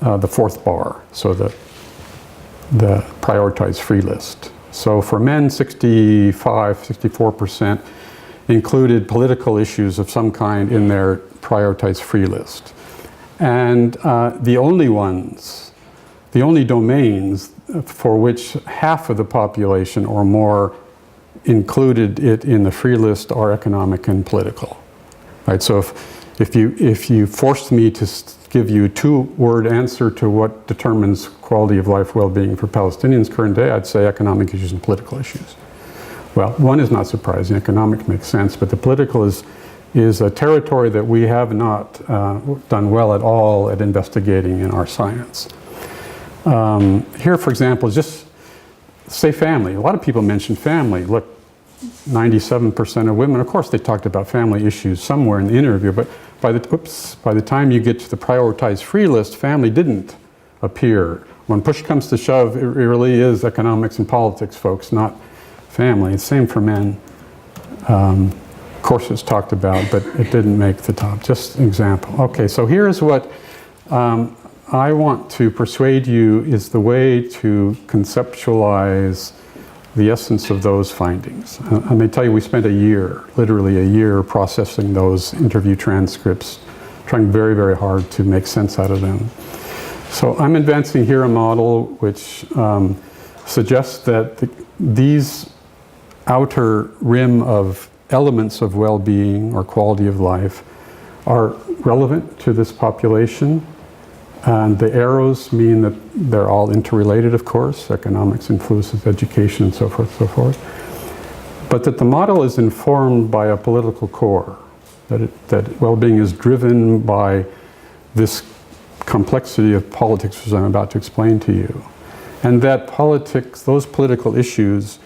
the 4th bar, so the prioritized free list. So for men, 64% included political issues of some kind in their prioritized free list. And the only domains for which half of the population or more included it in the free list are economic and political. Right, so if you forced me to give you a two-word answer to what determines quality of life well-being for Palestinians current day, I'd say economic issues and political issues. Well, one is not surprising. Economic makes sense, but the political is a territory that we have not done well at all at investigating in our science. Here, for example, just say family. A lot of people mention family. Look, 97% of women, of course they talked about family issues somewhere in the interview, but by the time you get to the prioritized free list, family didn't appear. When push comes to shove, it really is economics and politics, folks, not family. Same for men. Of course it's talked about, but it didn't make the top. Just an example. Okay, so here's what I want to persuade you is the way to conceptualize the essence of those findings. I may tell you we spent a year, literally a year, processing those interview transcripts, trying very, very hard to make sense out of them. So I'm advancing here a model which suggests that these outer rim of elements of well-being or quality of life are relevant to this population. And the arrows mean that they're all interrelated, of course. Economics influences education and so forth, so forth. But that the model is informed by a political core, that well-being is driven by this complexity of politics, as I'm about to explain to you. And that politics, those political issues,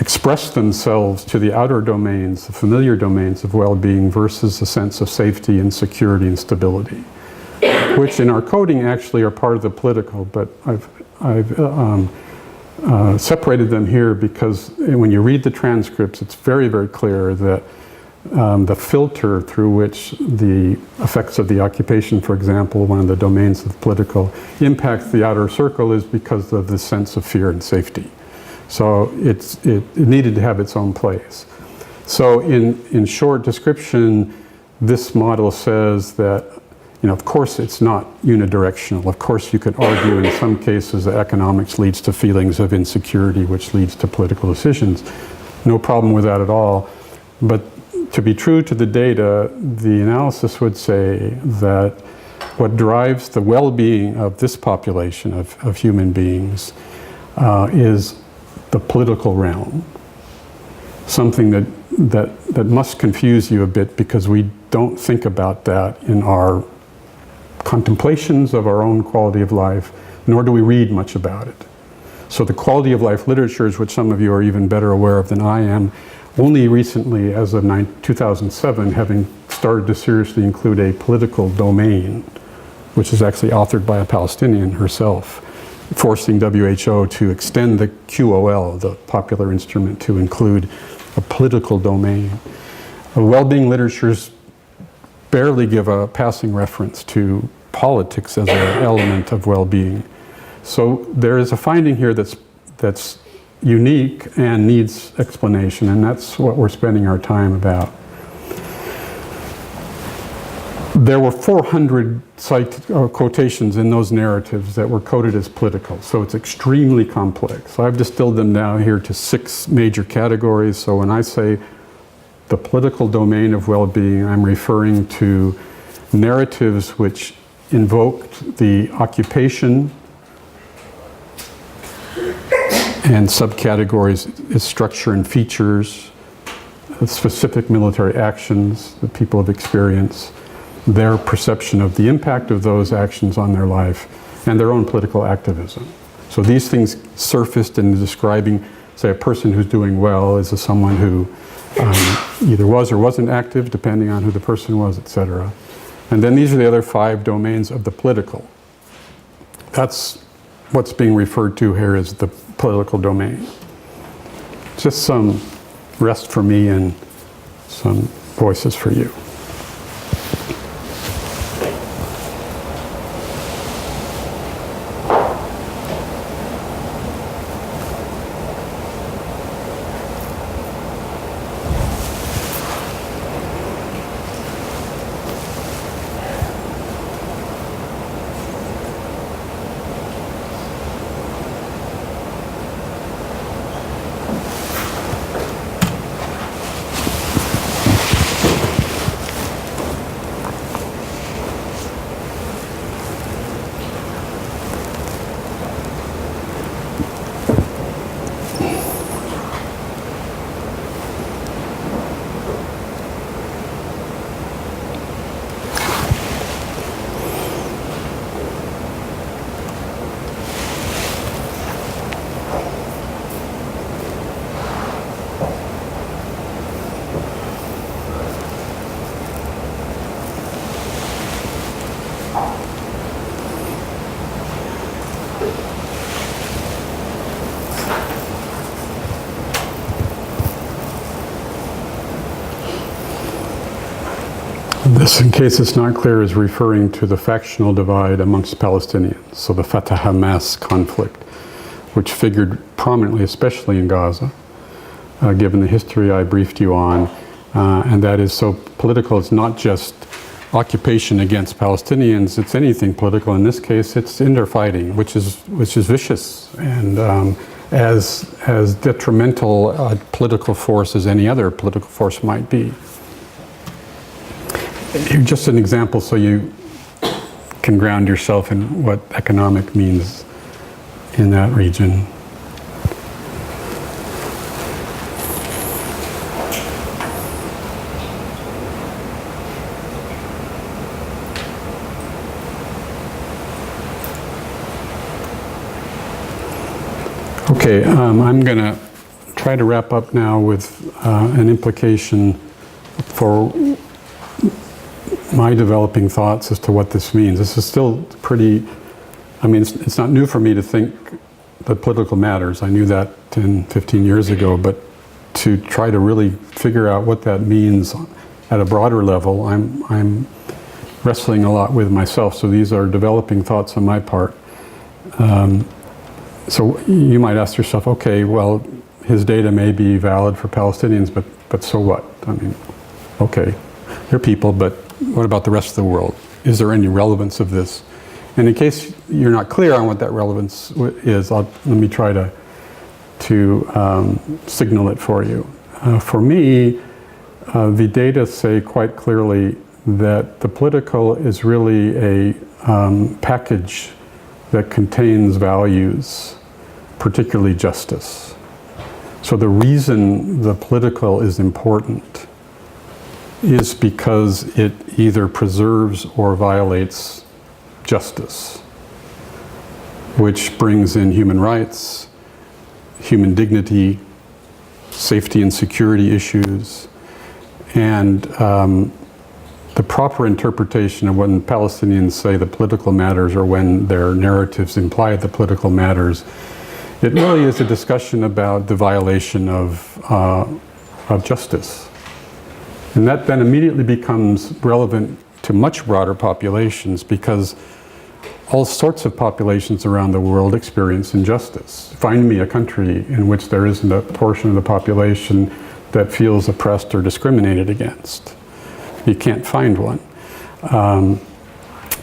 express themselves to the outer domains, the familiar domains of well-being versus a sense of safety and security and stability, which in our coding actually are part of the political, but I've separated them here because when you read the transcripts, it's very, very clear that the filter through which the effects of the occupation, for example, one of the domains of political, impacts the outer circle is because of the sense of fear and safety. So it needed to have its own place. So in short description, this model says that, you know, of course it's not unidirectional. Of course you could argue in some cases that economics leads to feelings of insecurity, which leads to political decisions. No problem with that at all. But to be true to the data, the analysis would say that what drives the well-being of this population of human beings is the political realm. Something that must confuse you a bit because we don't think about that in our contemplations of our own quality of life, nor do we read much about it. So the quality of life literatures, which some of you are even better aware of than I am, only recently, as of 2007, having started to seriously include a political domain, which is actually authored by a Palestinian herself, forcing WHO to extend the QOL, the popular instrument, to include a political domain. Well-being literatures barely give a passing reference to politics as an element of well-being. So there is a finding here that's unique and needs explanation, and that's what we're spending our time about. There were 400 quotations in those narratives that were coded as political, so it's extremely complex. So I've distilled them down here to 6 major categories. So when I say the political domain of well-being, I'm referring to narratives which invoked the occupation and subcategories is structure and features, specific military actions that people have experienced, their perception of the impact of those actions on their life, and their own political activism. So these things surfaced in describing, say, a person who's doing well is someone who either was or wasn't active, depending on who the person was, etc. And then these are the other 5 domains of the political. That's what's being referred to here as the political domain. Just some rest for me and some voices for you. This, in case it's not clear, is referring to the factional divide amongst Palestinians, so the Fatah-Hamas conflict, which figured prominently, especially in Gaza, given the history I briefed you on, and that is so political. It's not just occupation against Palestinians, it's anything political. In this case, it's interfighting, which is vicious and as detrimental a political force as any other political force might be. Just an example so you can ground yourself in what economic means in that region. Okay, I'm going to try to wrap up now with an implication for my developing thoughts as to what this means. This is still pretty, I mean, it's not new for me to think that political matters. I knew that 10, 15 years ago, but to try to really figure out what that means at a broader level, I'm wrestling a lot with myself. So these are developing thoughts on my part. So you might ask yourself, okay, well, his data may be valid for Palestinians, but so what? I mean, okay, they're people, but what about the rest of the world? Is there any relevance of this? And in case you're not clear on what that relevance is, let me try to signal it for you. For me, the data say quite clearly that the political is really a package that contains values, particularly justice. So the reason the political is important is because it either preserves or violates justice, which brings in human rights, human dignity, safety and security issues, and the proper interpretation of when Palestinians say the political matters or when their narratives imply the political matters, it really is a discussion about the violation of justice. And that then immediately becomes relevant to much broader populations because all sorts of populations around the world experience injustice. Find me a country in which there isn't a portion of the population that feels oppressed or discriminated against. You can't find one.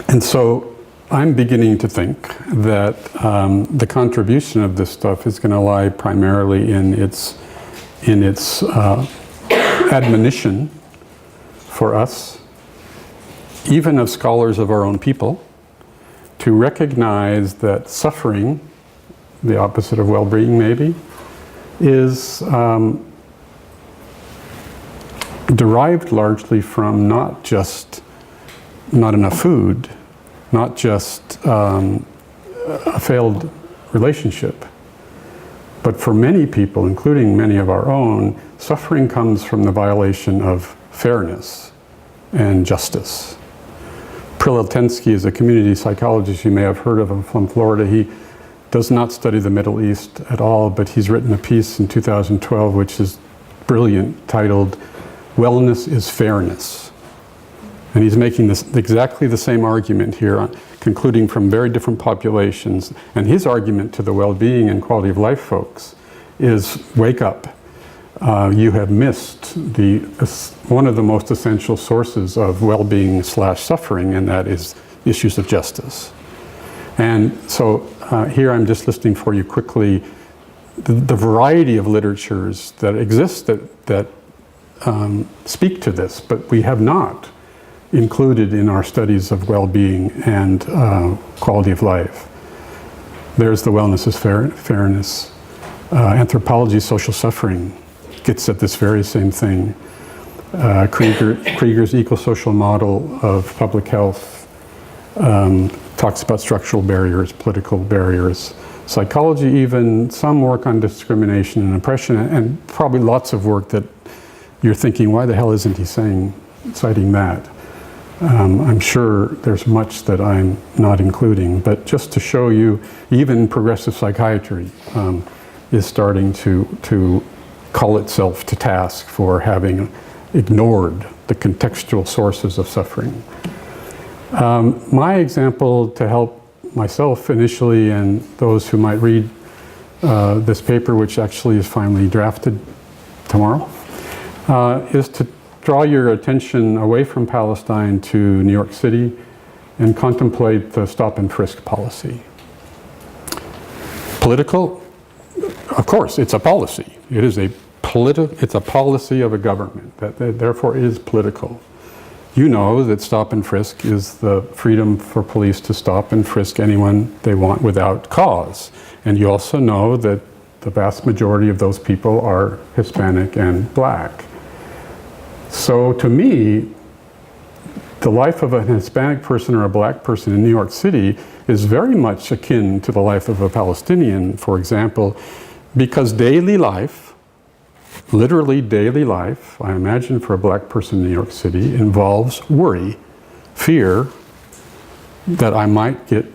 And so I'm beginning to think that the contribution of this stuff is going to lie primarily in its admonition for us, even of scholars of our own people, to recognize that suffering, the opposite of well-being maybe, is derived largely from not just not enough food, not just a failed relationship, but for many people, including many of our own, suffering comes from the violation of fairness and justice. Prileltensky is a community psychologist you may have heard of him from Florida. He does not study the Middle East at all, but he's written a piece in 2012 which is brilliant, titled "Wellness is Fairness." And he's making this exactly the same argument here, concluding from very different populations. And his argument to the well-being and quality of life folks is, wake up. You have missed one of the most essential sources of well-being / suffering, and that is issues of justice. And so here I'm just listing for you quickly the variety of literatures that exist that speak to this, but we have not included in our studies of well-being and quality of life. There's the Wellness is Fairness. Anthropology, Social Suffering gets at this very same thing. Krieger's Eco-Social Model of Public Health talks about structural barriers, political barriers. Psychology even, some work on discrimination and oppression, and probably lots of work that you're thinking, why the hell isn't he citing that? I'm sure there's much that I'm not including, but just to show you, even progressive psychiatry is starting to call itself to task for having ignored the contextual sources of suffering. My example to help myself initially and those who might read this paper, which actually is finally drafted tomorrow, is to draw your attention away from Palestine to New York City and contemplate the stop and frisk policy. Political, of course, it's a policy. It is it's a policy of a government that therefore is political. You know that stop and frisk is the freedom for police to stop and frisk anyone they want without cause. And you also know that the vast majority of those people are Hispanic and black. So to me, the life of a Hispanic person or a black person in New York City is very much akin to the life of a Palestinian, for example, because daily life, literally daily life, I imagine for a black person in New York City, involves worry, fear that I might get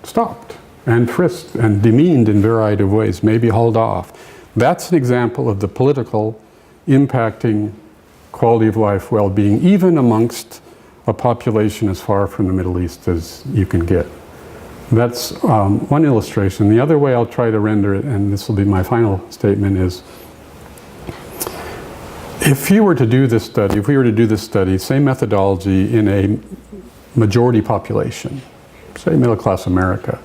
stopped and frisked and demeaned in a variety of ways, maybe hauled off. That's an example of the political impacting quality of life, well-being, even amongst a population as far from the Middle East as you can get. That's one illustration. The other way I'll try to render it, and this will be my final statement, is if you were to do this study, if we were to do this study, same methodology in a majority population, say middle-class America,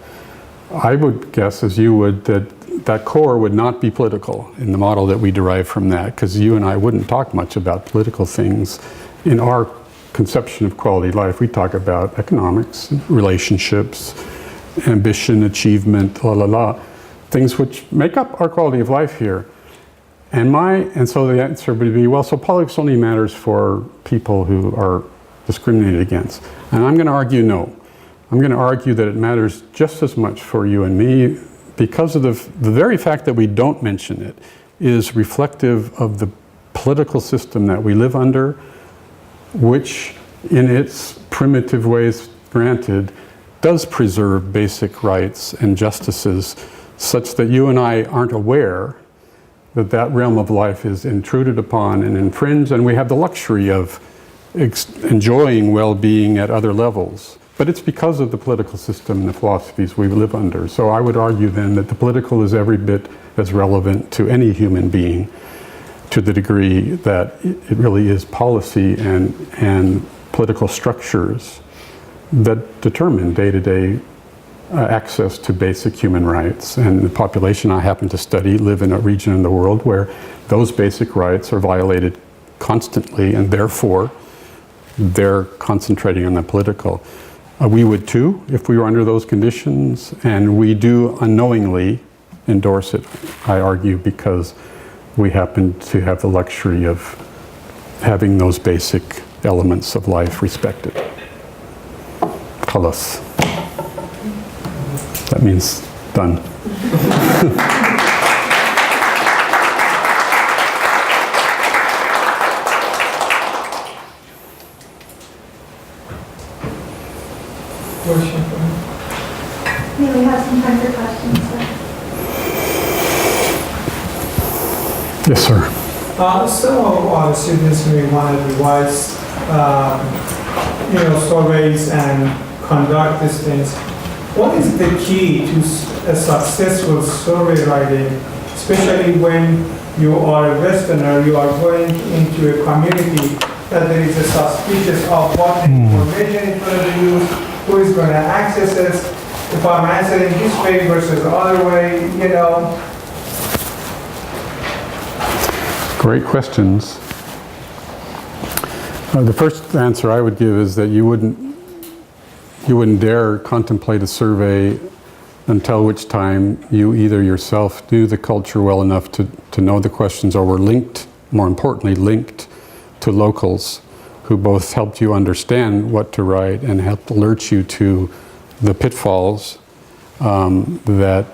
I would guess, as you would, that core would not be political in the model that we derive from that, because you and I wouldn't talk much about political things. In our conception of quality of life, we talk about economics, relationships, ambition, achievement, things which make up our quality of life here. And so the answer would be, well, so politics only matters for people who are discriminated against. And I'm going to argue no. I'm going to argue that it matters just as much for you and me, because of the very fact that we don't mention it is reflective of the political system that we live under, which in its primitive ways, granted, does preserve basic rights and justices such that you and I aren't aware that that realm of life is intruded upon and infringed, and we have the luxury of enjoying well-being at other levels. But it's because of the political system and the philosophies we live under. So I would argue then that the political is every bit as relevant to any human being, to the degree that it really is policy and political structures that determine day-to-day access to basic human rights. And the population I happen to study live in a region in the world where those basic rights are violated constantly, and therefore they're concentrating on the political. We would too if we were under those conditions, and we do unknowingly endorse it, I argue, because we happen to have the luxury of having those basic elements of life respected. Khalas. That means done. Yeah, we have some time for questions. Yes, sir. Some of our students may want to devise, surveys and conduct these things. What is the key to a successful survey writing, especially when you are a Westerner, you are going into a community that there is a suspicious of what information is going to be used, who is going to access this, if I'm answering this way versus the other way, Great questions. The first answer I would give is that you wouldn't dare contemplate a survey until which time you either yourself knew the culture well enough to know the questions, or were linked, more importantly, linked to locals who both helped you understand what to write and helped alert you to the pitfalls that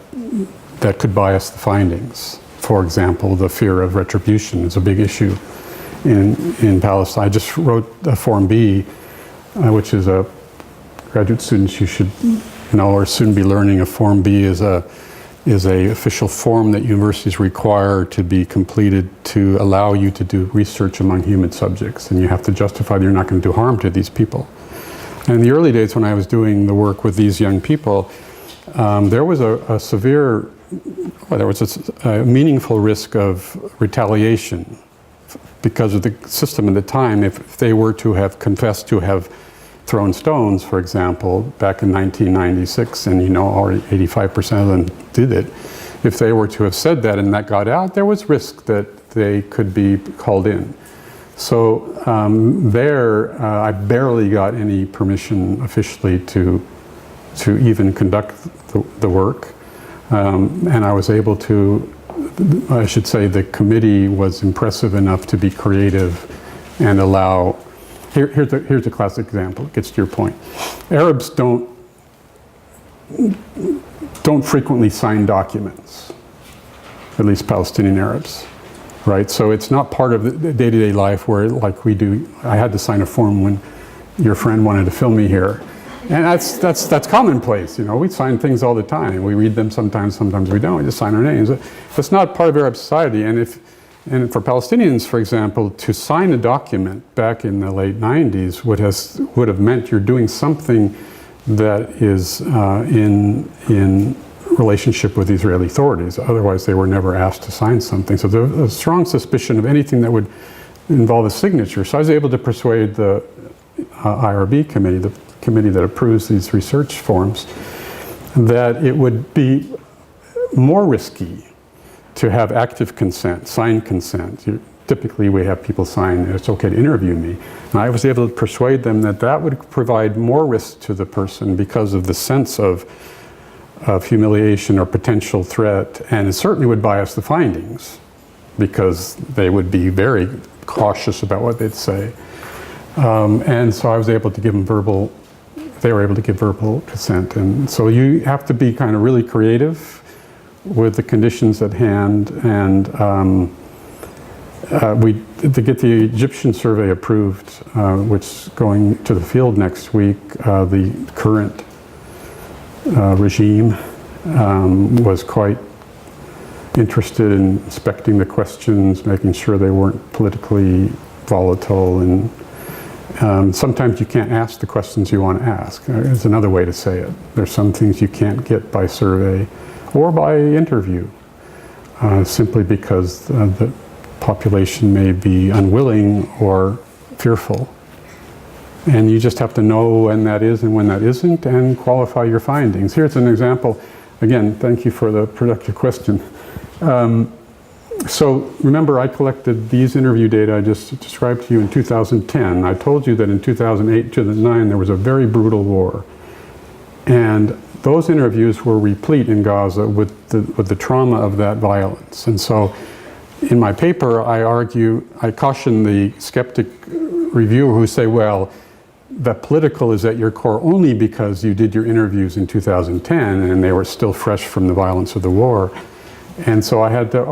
could bias the findings. For example, the fear of retribution is a big issue in Palestine. I just wrote a Form B, which is a graduate students you should know or soon be learning. A Form B is a is a official form that universities require to be completed to allow you to do research among human subjects, and you have to justify that you're not going to do harm to these people. And in the early days when I was doing the work with these young people, there was a severe, well, there was a meaningful risk of retaliation because of the system at the time. If they were to have confessed to have thrown stones, for example, back in 1996, and already 85% of them did it, if they were to have said that and that got out, there was risk that they could be called in. So I barely got any permission officially to even conduct the work. And I was able to, I should say, the committee was impressive enough to be creative and allow. Here's a classic example. It gets to your point. Arabs don't frequently sign documents, at least Palestinian Arabs, right? So it's not part of the day-to-day life where, like we do. I had to sign a form when your friend wanted to film me here, and that's commonplace. We sign things all the time. We read them sometimes we don't. We just sign our names. That's not part of Arab society, and for Palestinians, for example, to sign a document back in the late 90s would have meant you're doing something that is in relationship with Israeli authorities. Otherwise, they were never asked to sign something. So there's a strong suspicion of anything that would involve a signature. So I was able to persuade the IRB committee, the committee that approves these research forms, that it would be more risky to have active consent, signed consent. Typically we have people sign, it's okay to interview me. And I was able to persuade them that that would provide more risk to the person because of the sense of humiliation or potential threat, and it certainly would bias the findings because they would be very cautious about what they'd say. And so I was able to give them they were able to give verbal consent. And so you have to be kind of really creative with the conditions at hand, and to get the Egyptian survey approved, which is going to the field next week, the current regime was quite interested in inspecting the questions, making sure they weren't politically volatile, and sometimes you can't ask the questions you want to ask. There's another way to say it. There's some things you can't get by survey or by interview, simply because the population may be unwilling or fearful. And you just have to know when that is and when that isn't, and qualify your findings. Here's an example. Again, thank you for the productive question. So remember, I collected these interview data I just described to you in 2010. I told you that in 2008, 2009, there was a very brutal war. And those interviews were replete in Gaza with the trauma of that violence. And so in my paper, I caution the skeptic reviewer who say, well, the political is at your core only because you did your interviews in 2010 and they were still fresh from the violence of the war. And so I had to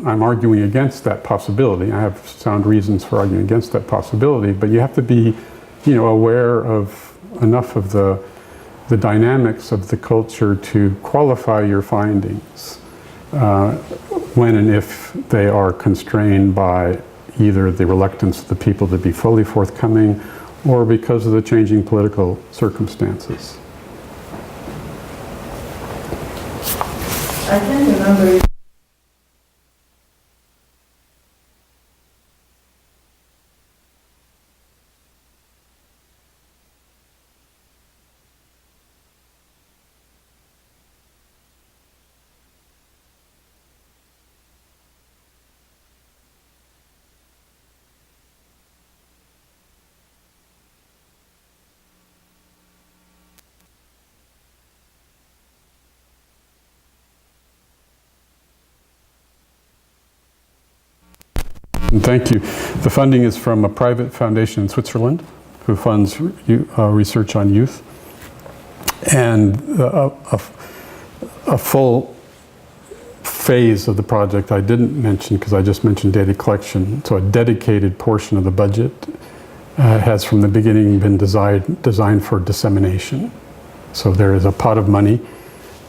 I'm arguing against that possibility. I have sound reasons for arguing against that possibility, but you have to be, aware of enough of the dynamics of the culture to qualify your findings when and if they are constrained by either the reluctance of the people to be fully forthcoming or because of the changing political circumstances. I can remember. And thank you. The funding is from a private foundation in Switzerland who funds research on youth. And a full phase of the project I didn't mention because I just mentioned data collection. So a dedicated portion of the budget has from the beginning been designed for dissemination. So there is a pot of money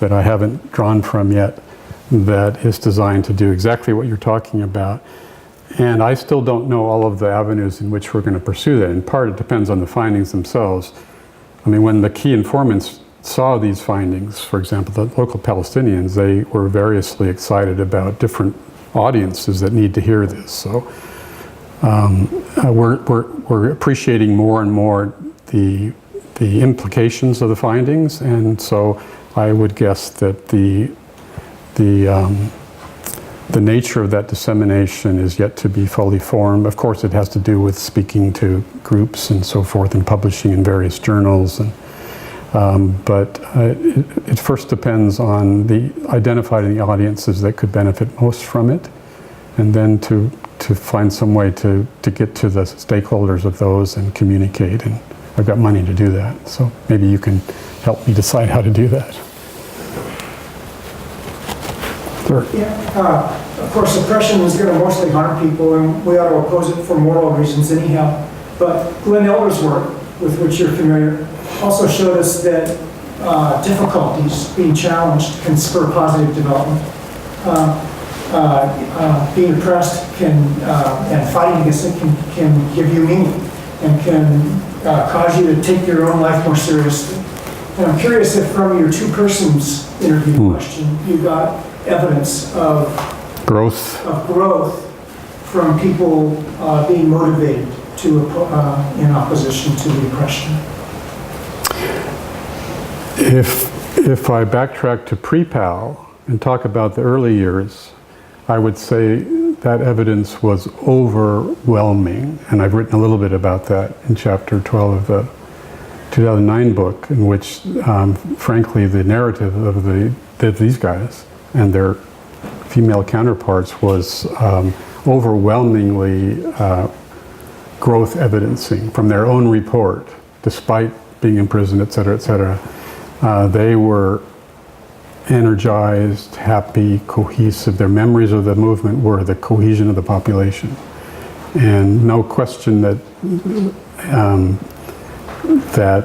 that I haven't drawn from yet that is designed to do exactly what you're talking about. And I still don't know all of the avenues in which we're going to pursue that. In part, it depends on the findings themselves. I mean, when the key informants saw these findings, for example, the local Palestinians, they were variously excited about different audiences that need to hear this. So we're appreciating more and more the implications of the findings, and so I would guess that the nature of that dissemination is yet to be fully formed. Of course, it has to do with speaking to groups and so forth and publishing in various journals. But it first depends on identifying the audiences that could benefit most from it, and then to find some way to get to the stakeholders of those and communicate. And I've got money to do that, so maybe you can help me decide how to do that. Sure. Yeah, of course, oppression is going to mostly harm people, and we ought to oppose it for moral reasons anyhow. But Glenn Elder's work, with which you're familiar, also showed us that difficulties, being challenged, can spur positive development. Being oppressed and fighting against it can give you meaning and can cause you to take your own life more seriously. And I'm curious if from your two persons interview question, you got evidence of growth from people being motivated to in opposition to the oppression. If I backtrack to pre-PAL and talk about the early years, I would say that evidence was overwhelming, and I've written a little bit about that in chapter 12 of the 2009 book, in which, frankly, the narrative of these guys and their female counterparts was overwhelmingly growth evidencing from their own report, despite being imprisoned, et cetera, et cetera. They were energized, happy, cohesive. Their memories of the movement were the cohesion of the population. And no question that that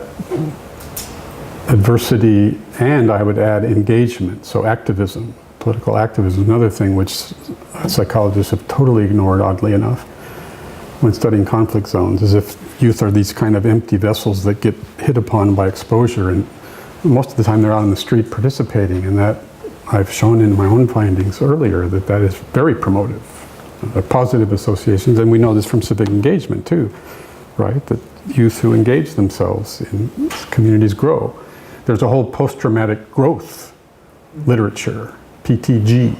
adversity, and I would add engagement, so activism, political activism, another thing which psychologists have totally ignored, oddly enough, when studying conflict zones, as if youth are these kind of empty vessels that get hit upon by exposure, and most of the time they're out on the street participating, and that I've shown in my own findings earlier that is very promotive, positive associations, and we know this from civic engagement too, right? That youth who engage themselves in communities grow. There's a whole post-traumatic growth literature, PTG,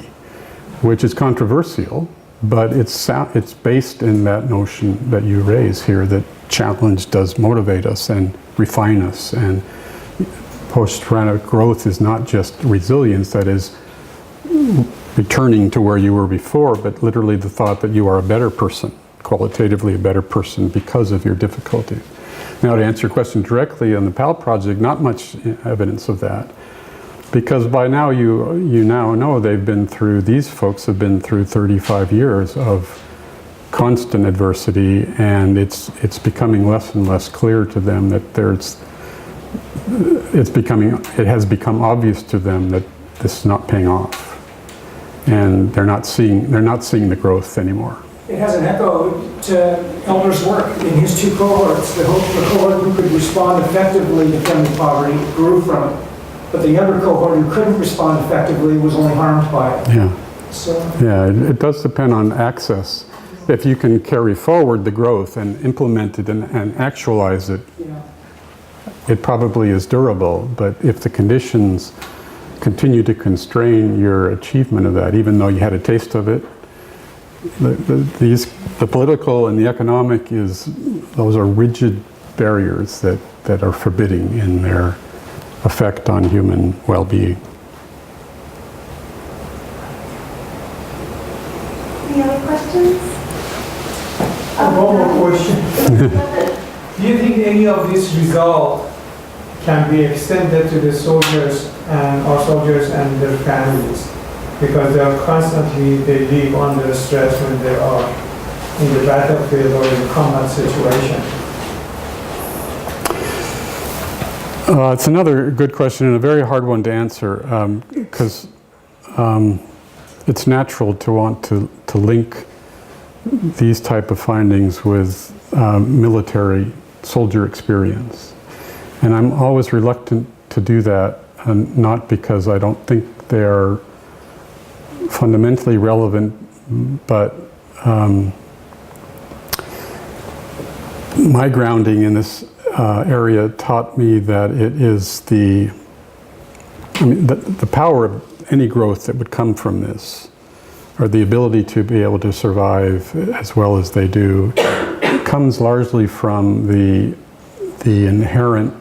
which is controversial, but it's based in that notion that you raise here, that challenge does motivate us and refine us, and post-traumatic growth is not just resilience, that is returning to where you were before, but literally the thought that you are a better person, qualitatively a better person because of your difficulty. Now, to answer your question directly, on the PAL project, not much evidence of that, because by now you now know these folks have been through 35 years of constant adversity, and it's becoming less and less clear to them that it has become obvious to them that this is not paying off, and they're not seeing the growth anymore. It has an echo to Elder's work in his two cohorts. The cohort who could respond effectively to family poverty grew from it, but the younger cohort who couldn't respond effectively was only harmed by it. Yeah. So yeah, it does depend on access. If you can carry forward the growth and implement it and actualize it, yeah. It probably is durable. But if the conditions continue to constrain your achievement of that, even though you had a taste of it, the political and the economic those are rigid barriers that are forbidding in their effect on human well-being. Any other questions? One more question. Do you think any of this result can be extended to the soldiers and our soldiers and their families? Because they live under stress when they are in the battlefield or in a combat situation. It's another good question and a very hard one to answer because it's natural to want to link these type of findings with military soldier experience. And I'm always reluctant to do that, and not because I don't think they are fundamentally relevant, but my grounding in this area taught me that it is the power of any growth that would come from this, or the ability to be able to survive as well as they do, comes largely from the inherent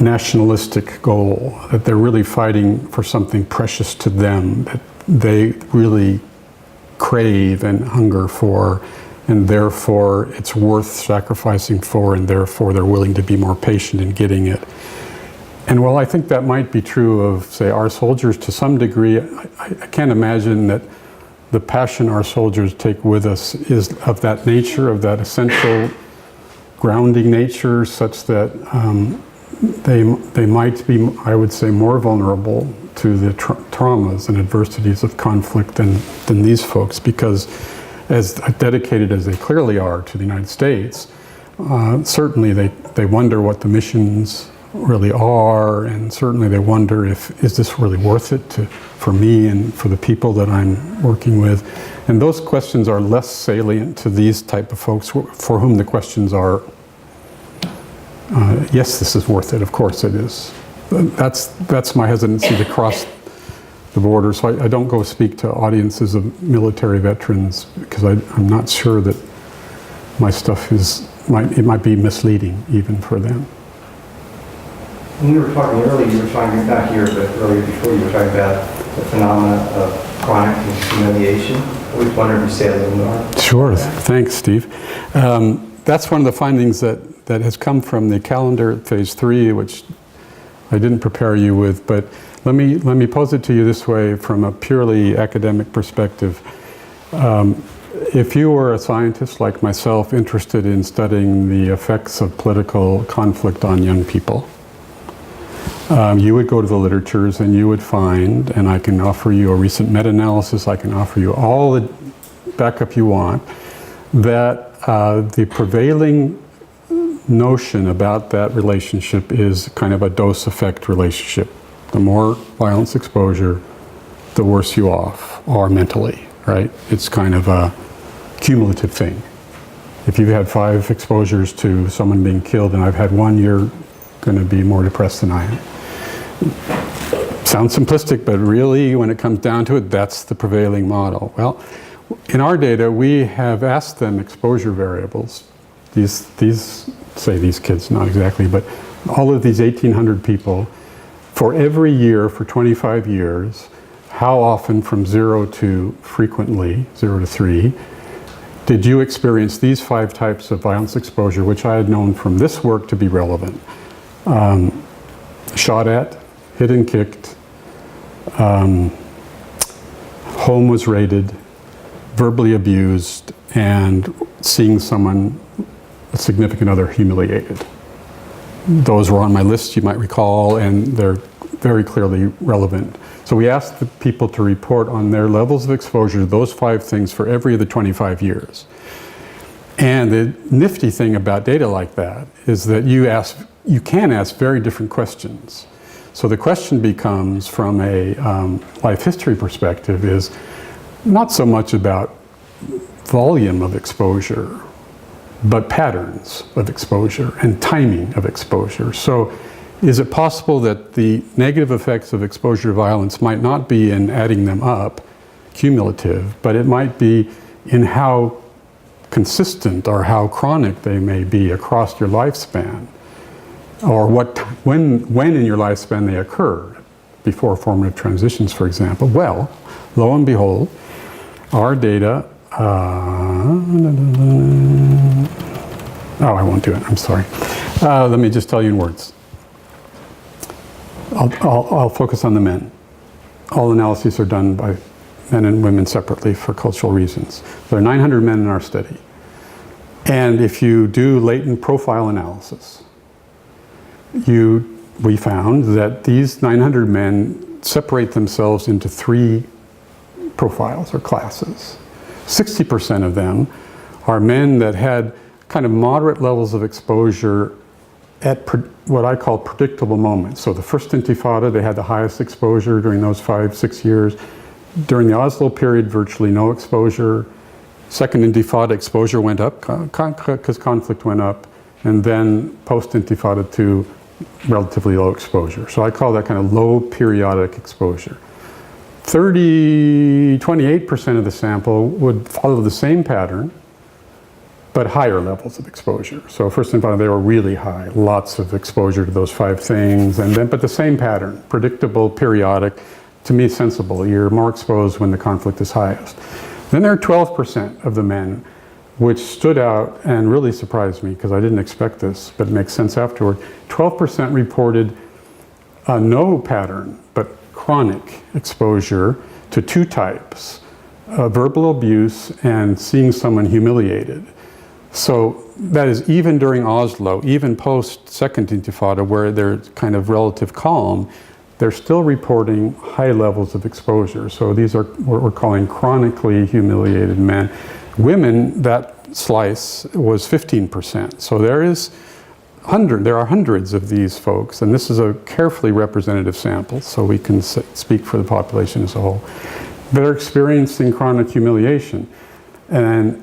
nationalistic goal, that they're really fighting for something precious to them, that they really crave and hunger for, and therefore it's worth sacrificing for, and therefore they're willing to be more patient in getting it. And while I think that might be true of, say, our soldiers to some degree, I can't imagine that the passion our soldiers take with us is of that nature, of that essential grounding nature, such that they might be, I would say, more vulnerable to the traumas and adversities of conflict than these folks, because as dedicated as they clearly are to the United States, certainly they wonder what the missions really are, and certainly they wonder is this really worth it for me and for the people that I'm working with. And those questions are less salient to these type of folks for whom the questions are, yes, this is worth it, of course it is. That's my hesitancy to cross the border, so I don't go speak to audiences of military veterans, because I'm not sure that my stuff it might be misleading even for them. When you were talking earlier, you were talking, not here, but earlier before, you were talking about the phenomena of chronic humiliation. I was wondering if you say a little more. Sure, thanks, Steve. That's one of the findings that has come from the calendar phase 3, which I didn't prepare you with, but let me pose it to you this way from a purely academic perspective. If you were a scientist like myself interested in studying the effects of political conflict on young people, you would go to the literatures and you would find, and I can offer you a recent meta-analysis, I can offer you all the backup you want, that the prevailing notion about that relationship is kind of a dose-effect relationship. The more violence exposure, the worse you off are mentally, right? It's kind of a cumulative thing. If you've had 5 exposures to someone being killed and I've had 1, you're going to be more depressed than I am. Sounds simplistic, but really when it comes down to it, that's the prevailing model. Well, in our data, we have asked them exposure variables. These kids, not exactly, but all of these 1,800 people, for every year for 25 years, how often from 0 to frequently, 0 to 3, did you experience these 5 types of violence exposure, which I had known from this work to be relevant? Shot at, hit and kicked, home was raided, verbally abused, and seeing someone, a significant other, humiliated. Those were on my list, you might recall, and they're very clearly relevant. So we asked the people to report on their levels of exposure to those 5 things for every of the 25 years. And the nifty thing about data like that is that you can ask very different questions. So the question becomes, from a life history perspective, is not so much about volume of exposure, but patterns of exposure and timing of exposure. So is it possible that the negative effects of exposure to violence might not be in adding them up, cumulative, but it might be in how consistent or how chronic they may be across your lifespan, or when in your lifespan they occur, before formative transitions, for example? Well, lo and behold, our data, I won't do it, I'm sorry. Let me just tell you in words. I'll focus on the men. All analyses are done by men and women separately for cultural reasons. There are 900 men in our study. And if you do latent profile analysis, we found that these 900 men separate themselves into 3 profiles or classes. 60% of them are men that had kind of moderate levels of exposure at what I call predictable moments. So the first Intifada, they had the highest exposure during those 5-6 years. During the Oslo period, virtually no exposure. Second Intifada, exposure went up because conflict went up. And then post-Intifada 2, relatively low exposure. So I call that kind of low periodic exposure. 28% of the sample would follow the same pattern, but higher levels of exposure. So first Intifada, they were really high, lots of exposure to those 5 things, but the same pattern, predictable, periodic, to me sensible. You're more exposed when the conflict is highest. Then there are 12% of the men which stood out and really surprised me because I didn't expect this, but it makes sense afterward. 12% reported no pattern, but chronic exposure to 2 types, verbal abuse and seeing someone humiliated. So that is even during Oslo, even post Second Intifada, where they're kind of relative calm, they're still reporting high levels of exposure. So these are what we're calling chronically humiliated men. Women, that slice was 15%. So there are hundreds of these folks, and this is a carefully representative sample, so we can speak for the population as a whole. They're experiencing chronic humiliation. And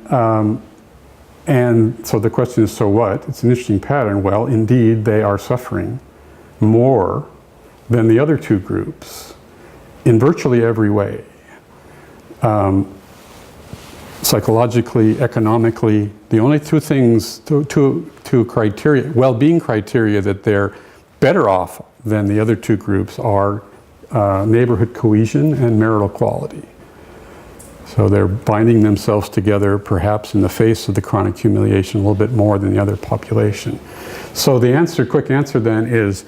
so the question is, so what? It's an interesting pattern. Well, indeed, they are suffering more than the other 2 groups in virtually every way. Psychologically, economically, the only 2 things, two criteria, well-being criteria that they're better off than the other 2 groups are neighborhood cohesion and marital quality. So they're binding themselves together, perhaps in the face of the chronic humiliation, a little bit more than the other population. So the quick answer then is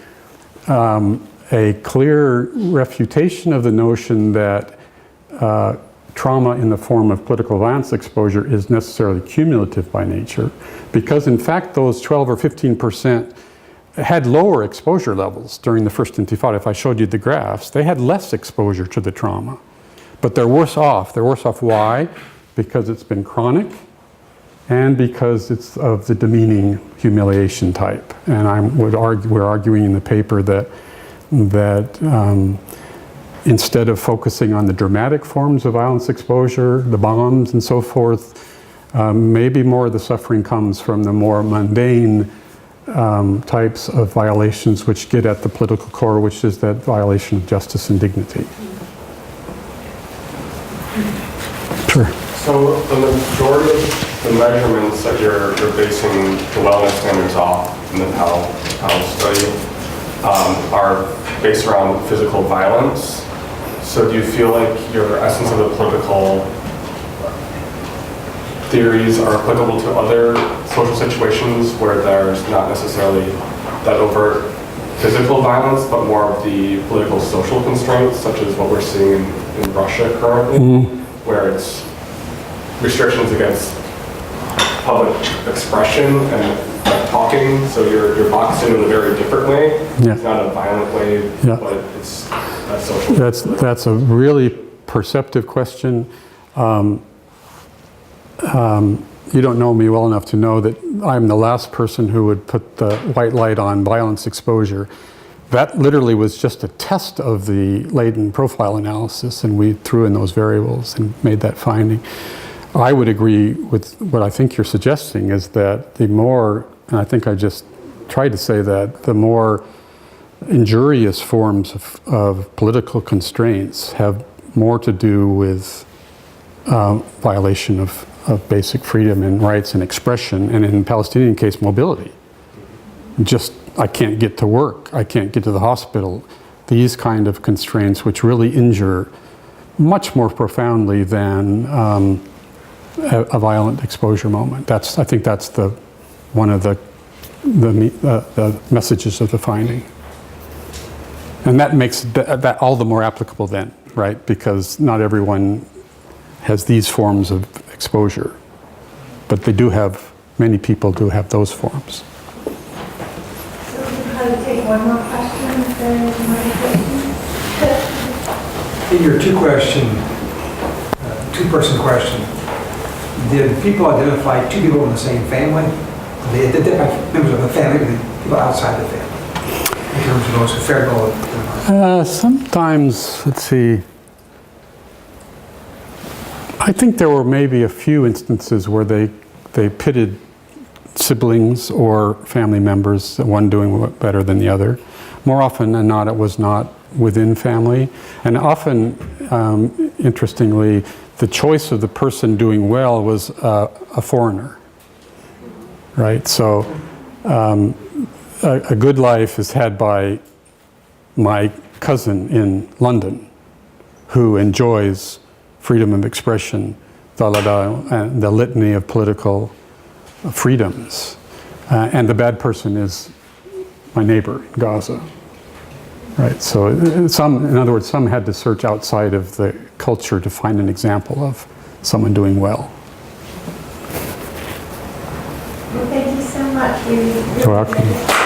a clear refutation of the notion that trauma in the form of political violence exposure is necessarily cumulative by nature, because in fact those 12 or 15% had lower exposure levels during the first Intifada. If I showed you the graphs, they had less exposure to the trauma. But they're worse off. They're worse off. Why? Because it's been chronic and because it's of the demeaning humiliation type. And we're arguing in the paper that instead of focusing on the dramatic forms of violence exposure, the bombs and so forth, maybe more of the suffering comes from the more mundane types of violations which get at the political core, which is that violation of justice and dignity. Sure. So the majority of the measurements that you're basing the wellness standards off in the PAL study are based around physical violence. So do you feel like your essence of the political theories are applicable to other social situations where there's not necessarily that overt physical violence, but more of the political social constraints, such as what we're seeing in Russia currently, where it's restrictions against public expression and talking, so you're boxed in a very different way. Yeah. It's not a violent way, Yeah. but it's a social. That's a really perceptive question. You don't know me well enough to know that I'm the last person who would put the white light on violence exposure. That literally was just a test of the latent profile analysis, and we threw in those variables and made that finding. I would agree with what I think you're suggesting, is that the more, and I think I just tried to say that, the more injurious forms of political constraints have more to do with violation of basic freedom and rights and expression, and in the Palestinian case, mobility. Just, I can't get to work, I can't get to the hospital. These kind of constraints which really injure much more profoundly than a violent exposure moment. I think that's one of the messages of the finding. And that makes that all the more applicable then, right? Because not everyone has these forms of exposure, but they do have many people do have those forms. So we'll probably take one more question if there's more questions. In your two-person question, did people identify two people in the same family? They identify members of the family with people outside the family, in terms of those who fared well? Sometimes, let's see, I think there were maybe a few instances where they pitted siblings or family members, one doing better than the other. More often than not, it was not within family. And often, interestingly, the choice of the person doing well was a foreigner, right? So a good life is had by my cousin in London who enjoys freedom of expression, and the litany of political freedoms. And the bad person is my neighbor in Gaza. Right, so in other words, some had to search outside of the culture to find an example of someone doing well. Well, thank you so much. You're welcome.